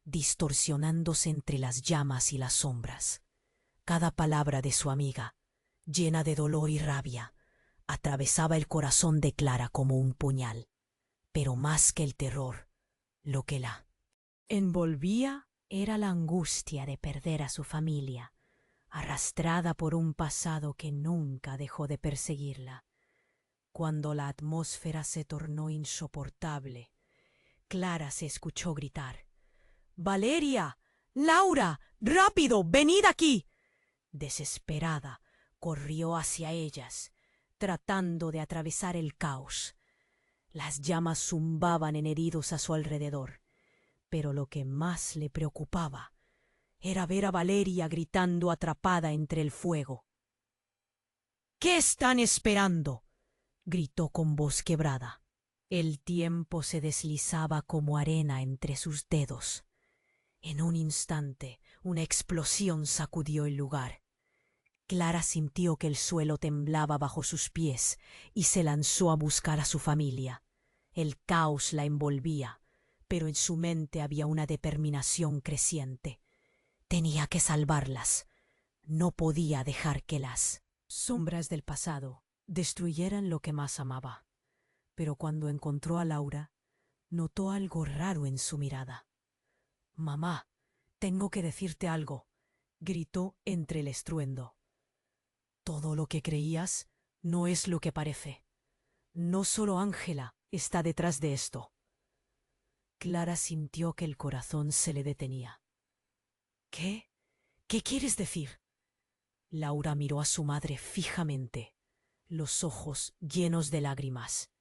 distorsionándose entre las llamas y las sombras. Cada palabra de su amiga, llena de dolor y rabia, atravesaba el corazón de Clara como un puñal. Pero más que el terror, lo que la envolvía era la angustia de perder a su familia, arrastrada por un pasado que nunca dejó de perseguirla. Cuando la atmósfera se tornó insoportable, Clara se escuchó gritar: «¡Valeria! ¡Laura! ¡Rápido! ¡Venid aquí!». Desesperada, corrió hacia ellas, tratando de atravesar el caos. Las llamas zumbaban en heridos a su alrededor, pero lo que más le preocupaba era ver a Valeria gritando atrapada entre el fuego. «¿Qué están esperando?», gritó con voz quebrada. El tiempo se deslizaba como arena entre sus dedos. En un instante, una explosión sacudió el lugar. Clara sintió que el suelo temblaba bajo sus pies y se lanzó a buscar a su familia. El caos la envolvía, pero en su mente había una determinación creciente. Tenía que salvarlas. No podía dejar que las sombras del pasado destruyeran lo que más amaba. Pero cuando encontró a Laura, notó algo raro en su mirada. «Mamá, tengo que decirte algo», gritó entre el estruendo. «Todo lo que creías no es lo que parece. No solo Ángela está detrás de esto». Clara sintió que el corazón se le detenía. «¿Qué? ¿Qué quieres decir?». Laura miró a su madre fijamente, los ojos llenos de lágrimas.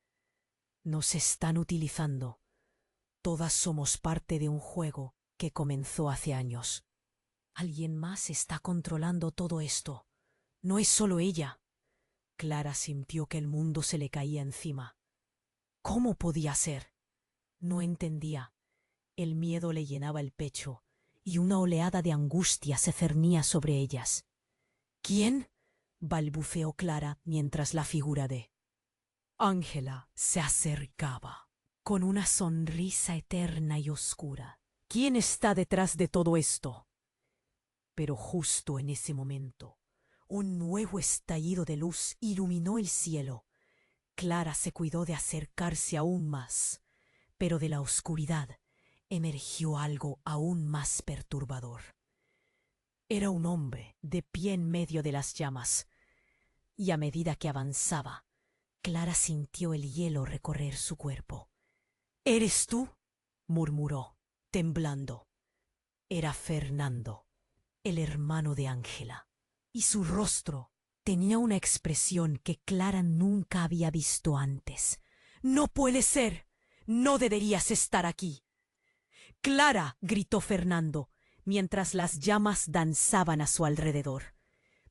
Nos están utilizando. Todas somos parte de un juego que comenzó hace años. Alguien más está controlando todo esto. No es solo ella. Clara sintió que el mundo se le caía encima. ¿Cómo podía ser? No entendía. El miedo le llenaba el pecho y una oleada de angustia se cernía sobre ellas. ¿Quién? Balbuceó Clara mientras la figura de Ángela se acercaba, con una sonrisa eterna y oscura. ¿Quién está detrás de todo esto? Pero justo en ese momento, un nuevo estallido de luz iluminó el cielo. Clara se cuidó de acercarse aún más, pero de la oscuridad emergió algo aún más perturbador. Era un hombre de pie en medio de las llamas, y a medida que avanzaba, Clara sintió el hielo recorrer su cuerpo. —¿Eres tú? —murmuró, temblando. Era Fernando, el hermano de Ángela, y su rostro tenía una expresión que Clara nunca había visto antes. —¡No puede ser! ¡No deberías estar aquí! —¡Clara! —gritó Fernando, mientras las llamas danzaban a su alrededor.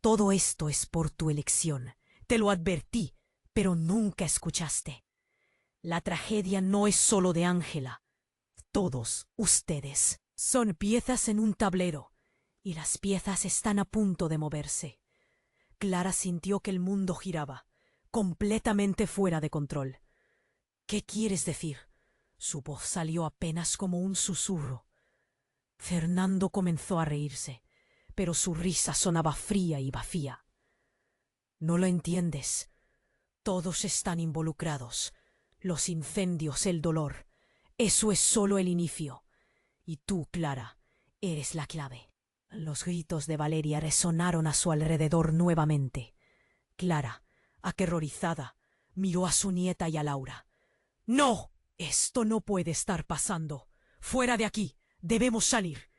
Todo esto es por tu elección. Te lo advertí, pero nunca escuchaste. La tragedia no es solo de Ángela. Todos ustedes son piezas en un tablero, y las piezas están a punto de moverse. Clara sintió que el mundo giraba, completamente fuera de control. —¿Qué quieres decir? Su voz salió apenas como un susurro. Fernando comenzó a reírse, pero su risa sonaba fría y vacía. —No lo entiendes. Todos están involucrados. Los incendios, el dolor. Eso es solo el inicio. Y tú, Clara, eres la clave. Los gritos de Valeria resonaron a su alrededor nuevamente. Clara, aterrorizada, miró a su nieta y a Laura. —¡No! Esto no puede estar pasando. ¡Fuera de aquí! Debemos salir.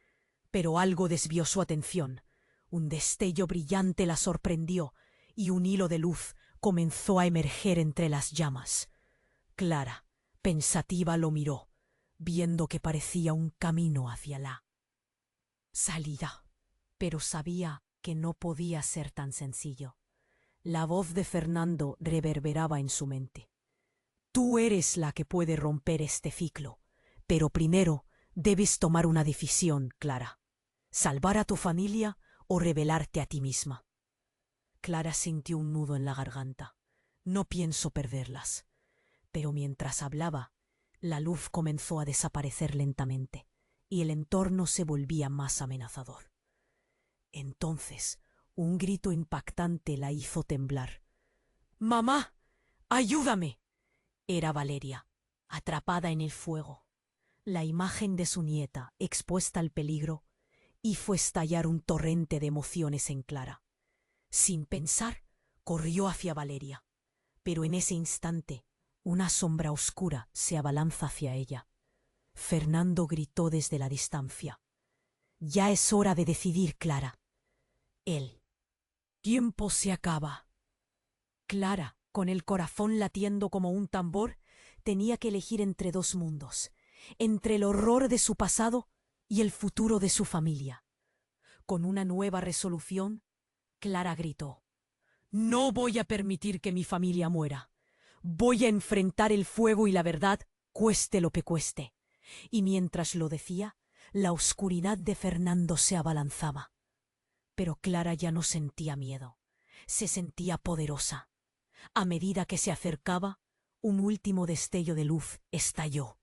Pero algo desvió su atención. Un destello brillante la sorprendió y un hilo de luz comenzó a emerger entre las llamas. Clara, pensativa, lo miró, viendo que parecía un camino hacia la salida. Pero sabía que no podía ser tan sencillo. La voz de Fernando reverberaba en su mente. Tú eres la que puede romper este ciclo, pero primero debes tomar una decisión, Clara. ¿Salvar a tu familia o revelarte a ti misma? Clara sintió un nudo en la garganta. No pienso perderlas. Pero mientras hablaba, la luz comenzó a desaparecer lentamente y el entorno se volvía más amenazador. Entonces, un grito impactante la hizo temblar. —¡Mamá! ¡Ayúdame! Era Valeria, atrapada en el fuego. La imagen de su nieta, expuesta al peligro, hizo estallar un torrente de emociones en Clara. Sin pensar, corrió hacia Valeria, pero en ese instante una sombra oscura se abalanza hacia ella. Fernando gritó desde la distancia. —Ya es hora de decidir, Clara. El tiempo se acaba. Clara, con el corazón latiendo como un tambor, tenía que elegir entre dos mundos, entre el horror de su pasado y el futuro de su familia. Con una nueva resolución, Clara gritó: «No voy a permitir que mi familia muera. Voy a enfrentar el fuego y la verdad, cueste lo que cueste». Y mientras lo decía, la oscuridad de Fernando se abalanzaba. Pero Clara ya no sentía miedo, se sentía poderosa. A medida que se acercaba, un último destello de luz estalló.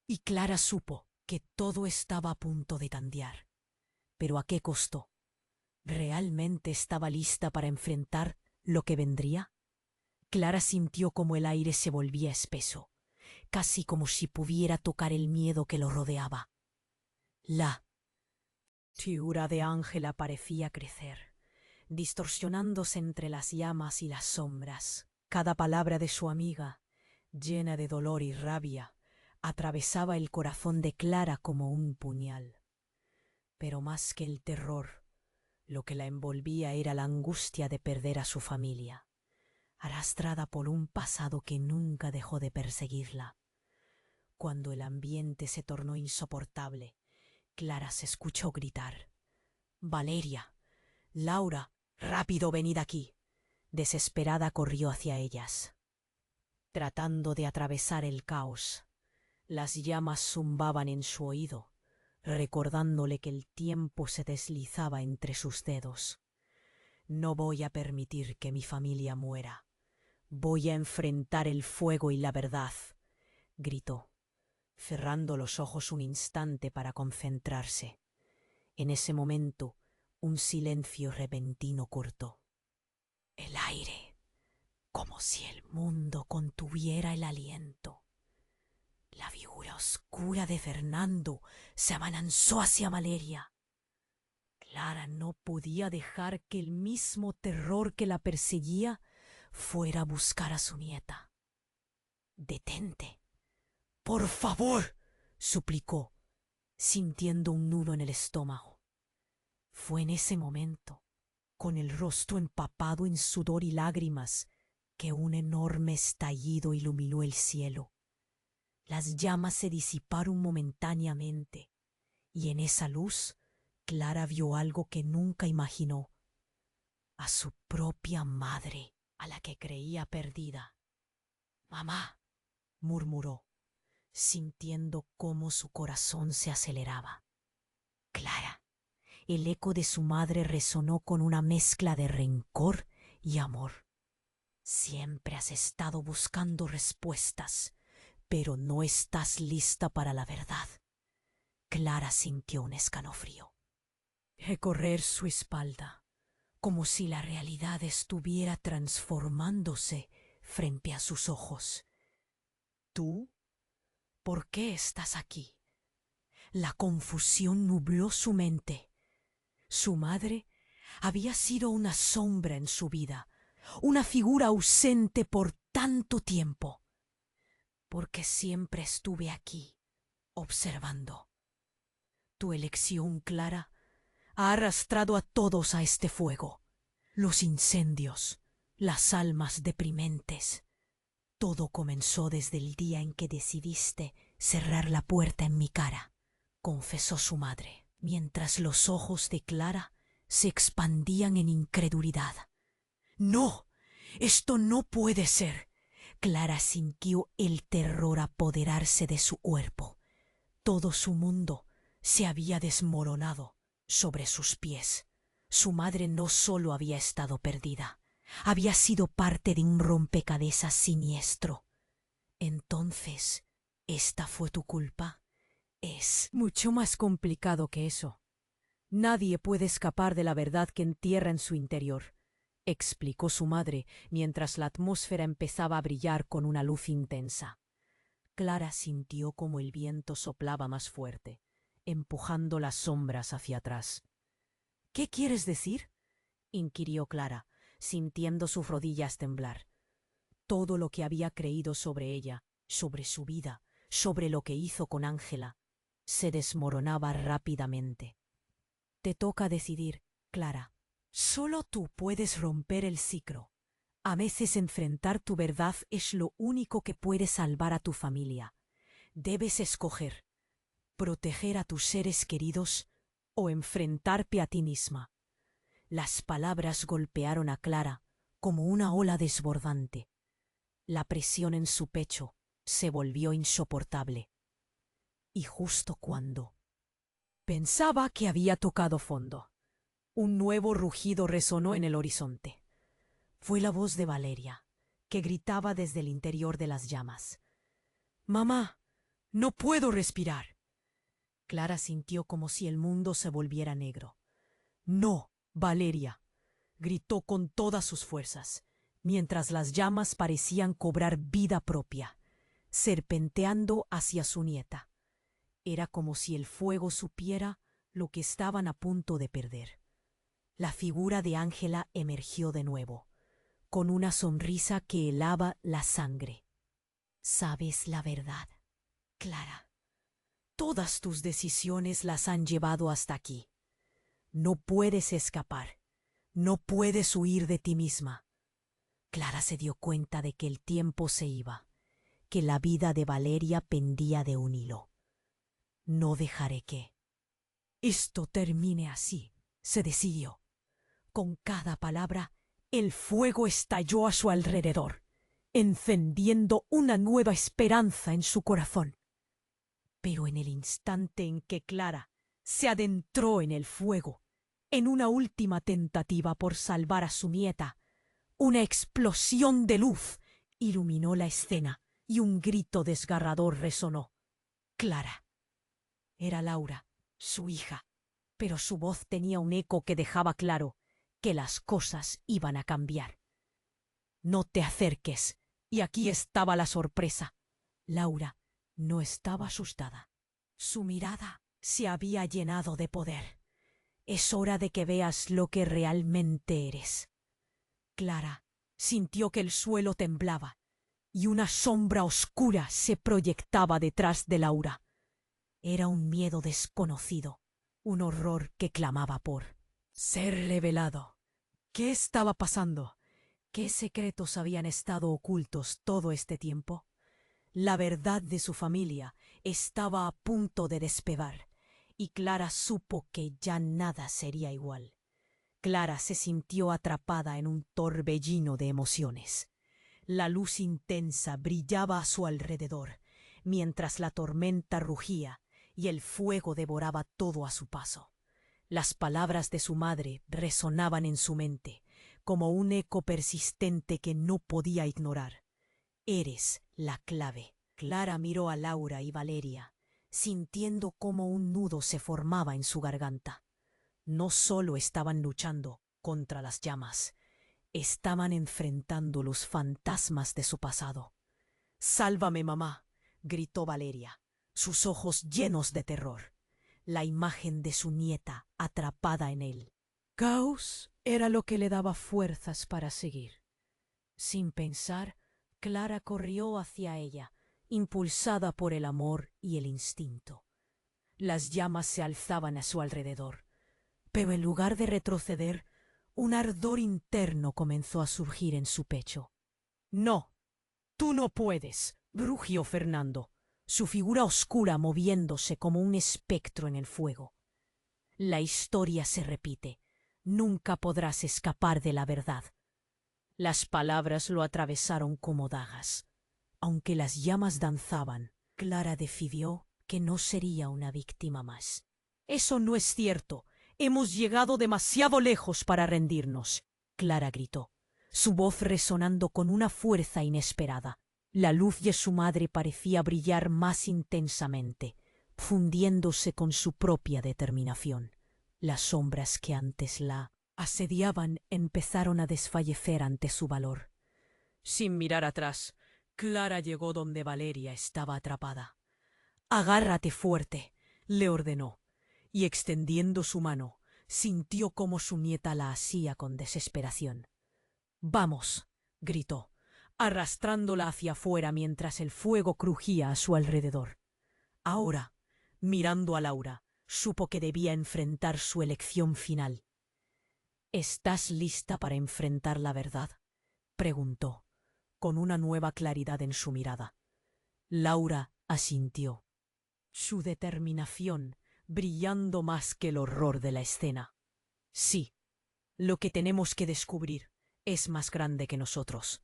Y Clara supo que todo estaba a punto de cambiar. ¿Pero a qué costo? ¿Realmente estaba lista para enfrentar lo que vendría? Clara sintió como el aire se volvía espeso, casi como si pudiera tocar el miedo que lo rodeaba. La figura de Ángela parecía crecer, distorsionándose entre las llamas y las sombras. Cada palabra de su amiga, llena de dolor y rabia, atravesaba el corazón de Clara como un puñal. Pero más que el terror, Lo que la envolvía era la angustia de perder a su familia, arrastrada por un pasado que nunca dejó de perseguirla. Cuando el ambiente se tornó insoportable, Clara se escuchó gritar: «Valeria, Laura, rápido, venid aquí». Desesperada corrió hacia ellas. Tratando de atravesar el caos, las llamas zumbaban en su oído, recordándole que el tiempo se deslizaba entre sus dedos. «No voy a permitir que mi familia muera. Voy a enfrentar el fuego y la verdad», gritó, cerrando los ojos un instante para concentrarse. En ese momento, un silencio repentino cortó el aire, como si el mundo contuviera el aliento. La figura oscura de Fernando se abalanzó hacia Valeria. Clara no podía dejar que el mismo terror que la perseguía fuera a buscar a su nieta. «Detente, por favor», suplicó, sintiendo un nudo en el estómago. Fue en ese momento, con el rostro empapado en sudor y lágrimas, que un enorme estallido iluminó el cielo. Las llamas se disiparon momentáneamente, y en esa luz Clara vio algo que nunca imaginó: a su propia madre, a la que creía perdida. «Mamá», murmuró, sintiendo cómo su corazón se aceleraba. «Clara». El eco de su madre resonó con una mezcla de rencor y amor. «Siempre has estado buscando respuestas, pero no estás lista para la verdad». Clara sintió un escalofrío recorrer su espalda, como si la realidad estuviera transformándose frente a sus ojos. «¿Tú? ¿Por qué estás aquí?». La confusión nubló su mente. Su madre había sido una sombra en su vida, una figura ausente por tanto tiempo. «Porque siempre estuve aquí, observando. Tu elección, Clara, ha arrastrado a todos a este fuego. Los incendios, las almas deprimentes. Todo comenzó desde el día en que decidiste cerrar la puerta en mi cara», confesó su madre, mientras los ojos de Clara se expandían en incredulidad. «No, esto no puede ser». Clara sintió el terror apoderarse de su cuerpo. Todo su mundo se había desmoronado sobre sus pies. Su madre no solo había estado perdida, había sido parte de un rompecabezas siniestro. «Entonces, ¿esta fue tu culpa?». «Es mucho más complicado que eso. Nadie puede escapar de la verdad que entierra en su interior», explicó su madre mientras la atmósfera empezaba a brillar con una luz intensa. Clara sintió como el viento soplaba más fuerte, empujando las sombras hacia atrás. «¿Qué quieres decir?», inquirió Clara, sintiendo sus rodillas temblar. Todo lo que había creído sobre ella, sobre su vida, sobre lo que hizo con Ángela, se desmoronaba rápidamente. «Te toca decidir, Clara. Solo tú puedes romper el ciclo. A veces enfrentar tu verdad es lo único que puede salvar a tu familia. Debes escoger: proteger a tus seres queridos o enfrentarte a ti misma». Las palabras golpearon a Clara como una ola desbordante. La presión en su pecho se volvió insoportable. Y justo cuando pensaba que había tocado fondo, un nuevo rugido resonó en el horizonte. Fue la voz de Valeria, que gritaba desde el interior de las llamas: «Mamá, no puedo respirar». Clara sintió como si el mundo se volviera negro. «No, Valeria», gritó con todas sus fuerzas, mientras las llamas parecían cobrar vida propia, serpenteando hacia su nieta. Era como si el fuego supiera lo que estaban a punto de perder. La figura de Ángela emergió de nuevo, con una sonrisa que helaba la sangre. «Sabes la verdad, Clara. Todas tus decisiones las han llevado hasta aquí. No puedes escapar. No puedes huir de ti misma. Clara se dio cuenta de que el tiempo se iba, que la vida de Valeria pendía de un hilo. No dejaré que esto termine así, se decidió. Con cada palabra, el fuego estalló a su alrededor, encendiendo una nueva esperanza en su corazón. Pero en el instante en que Clara se adentró en el fuego, en una última tentativa por salvar a su nieta, una explosión de luz iluminó la escena y un grito desgarrador resonó. Clara. Era Laura, su hija, pero su voz tenía un eco que dejaba claro que las cosas iban a cambiar. No te acerques. Y aquí estaba la sorpresa. Laura no estaba asustada. Su mirada se había llenado de poder. Es hora de que veas lo que realmente eres. Clara sintió que el suelo temblaba y una sombra oscura se proyectaba detrás de Laura. Era un miedo desconocido, un horror que clamaba por ser revelado. ¿Qué estaba pasando? ¿Qué secretos habían estado ocultos todo este tiempo? La verdad de su familia estaba a punto de despegar, y Clara supo que ya nada sería igual. Clara se sintió atrapada en un torbellino de emociones. La luz intensa brillaba a su alrededor, mientras la tormenta rugía y el fuego devoraba todo a su paso. Las palabras de su madre resonaban en su mente, como un eco persistente que no podía ignorar. Eres la clave. Clara miró a Laura y Valeria, sintiendo cómo un nudo se formaba en su garganta. No solo estaban luchando contra las llamas, estaban enfrentando los fantasmas de su pasado. «¡Sálvame, mamá!», gritó Valeria, sus ojos llenos de terror, la imagen de su nieta atrapada en él. Caos era lo que le daba fuerzas para seguir. Sin pensar, Clara corrió hacia ella, impulsada por el amor y el instinto. Las llamas se alzaban a su alrededor, pero en lugar de retroceder, un ardor interno comenzó a surgir en su pecho. «No, tú no puedes», rugió Fernando, su figura oscura moviéndose como un espectro en el fuego. «La historia se repite. Nunca podrás escapar de la verdad». Las palabras lo atravesaron como dagas. Aunque las llamas danzaban, Clara decidió que no sería una víctima más. «Eso no es cierto. Hemos llegado demasiado lejos para rendirnos», Clara gritó, su voz resonando con una fuerza inesperada. La luz de su madre parecía brillar más intensamente, fundiéndose con su propia determinación. Las sombras que antes la asediaban empezaron a desfallecer ante su valor. Sin mirar atrás, Clara llegó donde Valeria estaba atrapada. «Agárrate fuerte», le ordenó, y extendiendo su mano, sintió cómo su nieta la asía con desesperación. «Vamos», gritó, arrastrándola hacia afuera mientras el fuego crujía a su alrededor. Ahora, mirando a Laura, supo que debía enfrentar su elección final. «¿Estás lista para enfrentar la verdad?», preguntó, con una nueva claridad en su mirada. Laura asintió, su determinación brillando más que el horror de la escena. «Sí, lo que tenemos que descubrir es más grande que nosotros».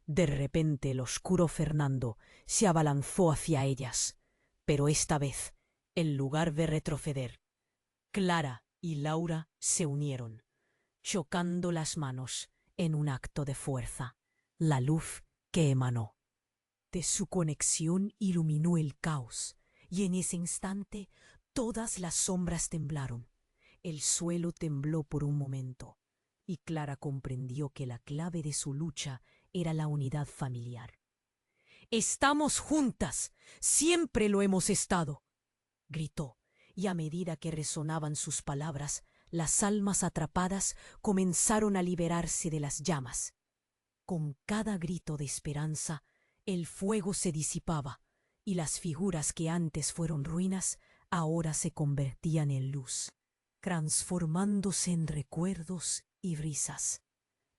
De repente el oscuro Fernando se abalanzó hacia ellas, pero esta vez, en lugar de retroceder, Clara y Laura se unieron, chocando las manos en un acto de fuerza. La luz que emanó de su conexión iluminó el caos, y en ese instante todas las sombras temblaron. El suelo tembló por un momento, y Clara comprendió que la clave de su lucha era la unidad familiar. «Estamos juntas, siempre lo hemos estado», gritó, y a medida que resonaban sus palabras, las almas atrapadas comenzaron a liberarse de las llamas. Con cada grito de esperanza, el fuego se disipaba, y las figuras que antes fueron ruinas ahora se convertían en luz. transformándose en recuerdos y risas.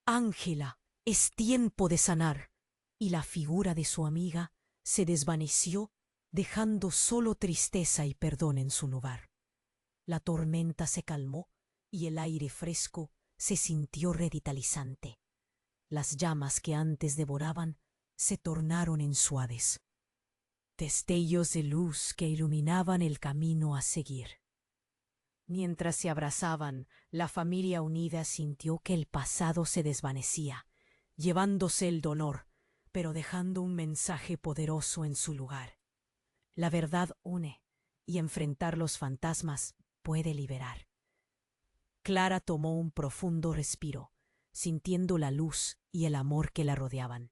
Ángela, es tiempo de sanar. Y la figura de su amiga se desvaneció, dejando solo tristeza y perdón en su lugar. La tormenta se calmó y el aire fresco se sintió revitalizante. Las llamas que antes devoraban se tornaron en suaves, destellos de luz que iluminaban el camino a seguir. Mientras se abrazaban, la familia unida sintió que el pasado se desvanecía, llevándose el dolor, pero dejando un mensaje poderoso en su lugar. La verdad une, y enfrentar los fantasmas puede liberar. Clara tomó un profundo respiro, sintiendo la luz y el amor que la rodeaban.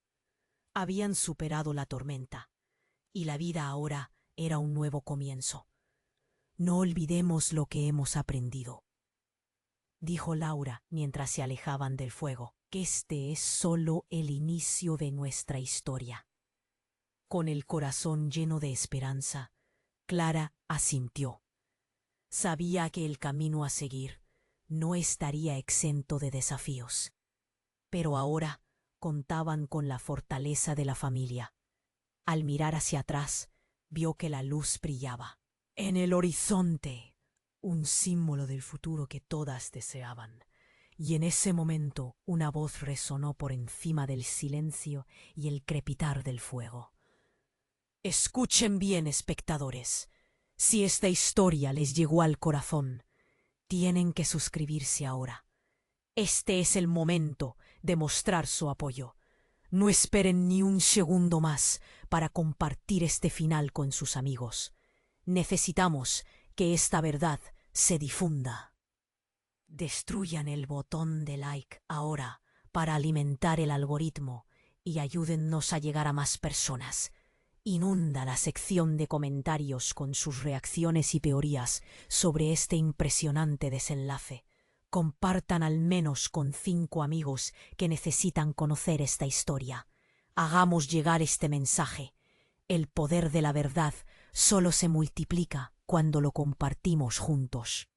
Habían superado la tormenta, y la vida ahora era un nuevo comienzo. No olvidemos lo que hemos aprendido, dijo Laura mientras se alejaban del fuego, que este es solo el inicio de nuestra historia. Con el corazón lleno de esperanza, Clara asintió. Sabía que el camino a seguir no estaría exento de desafíos, pero ahora contaban con la fortaleza de la familia. Al mirar hacia atrás, vio que la luz brillaba. En el horizonte, un símbolo del futuro que todas deseaban. Y en ese momento una voz resonó por encima del silencio y el crepitar del fuego. Escuchen bien, espectadores. Si esta historia les llegó al corazón, tienen que suscribirse ahora. Este es el momento de mostrar su apoyo. No esperen ni un segundo más para compartir este final con sus amigos. Necesitamos que esta verdad se difunda. Destruyan el botón de like ahora para alimentar el algoritmo y ayúdennos a llegar a más personas. Inunda la sección de comentarios con sus reacciones y teorías sobre este impresionante desenlace. Compartan al menos con 5 amigos que necesitan conocer esta historia. Hagamos llegar este mensaje. El poder de la verdad solo se multiplica cuando lo compartimos juntos.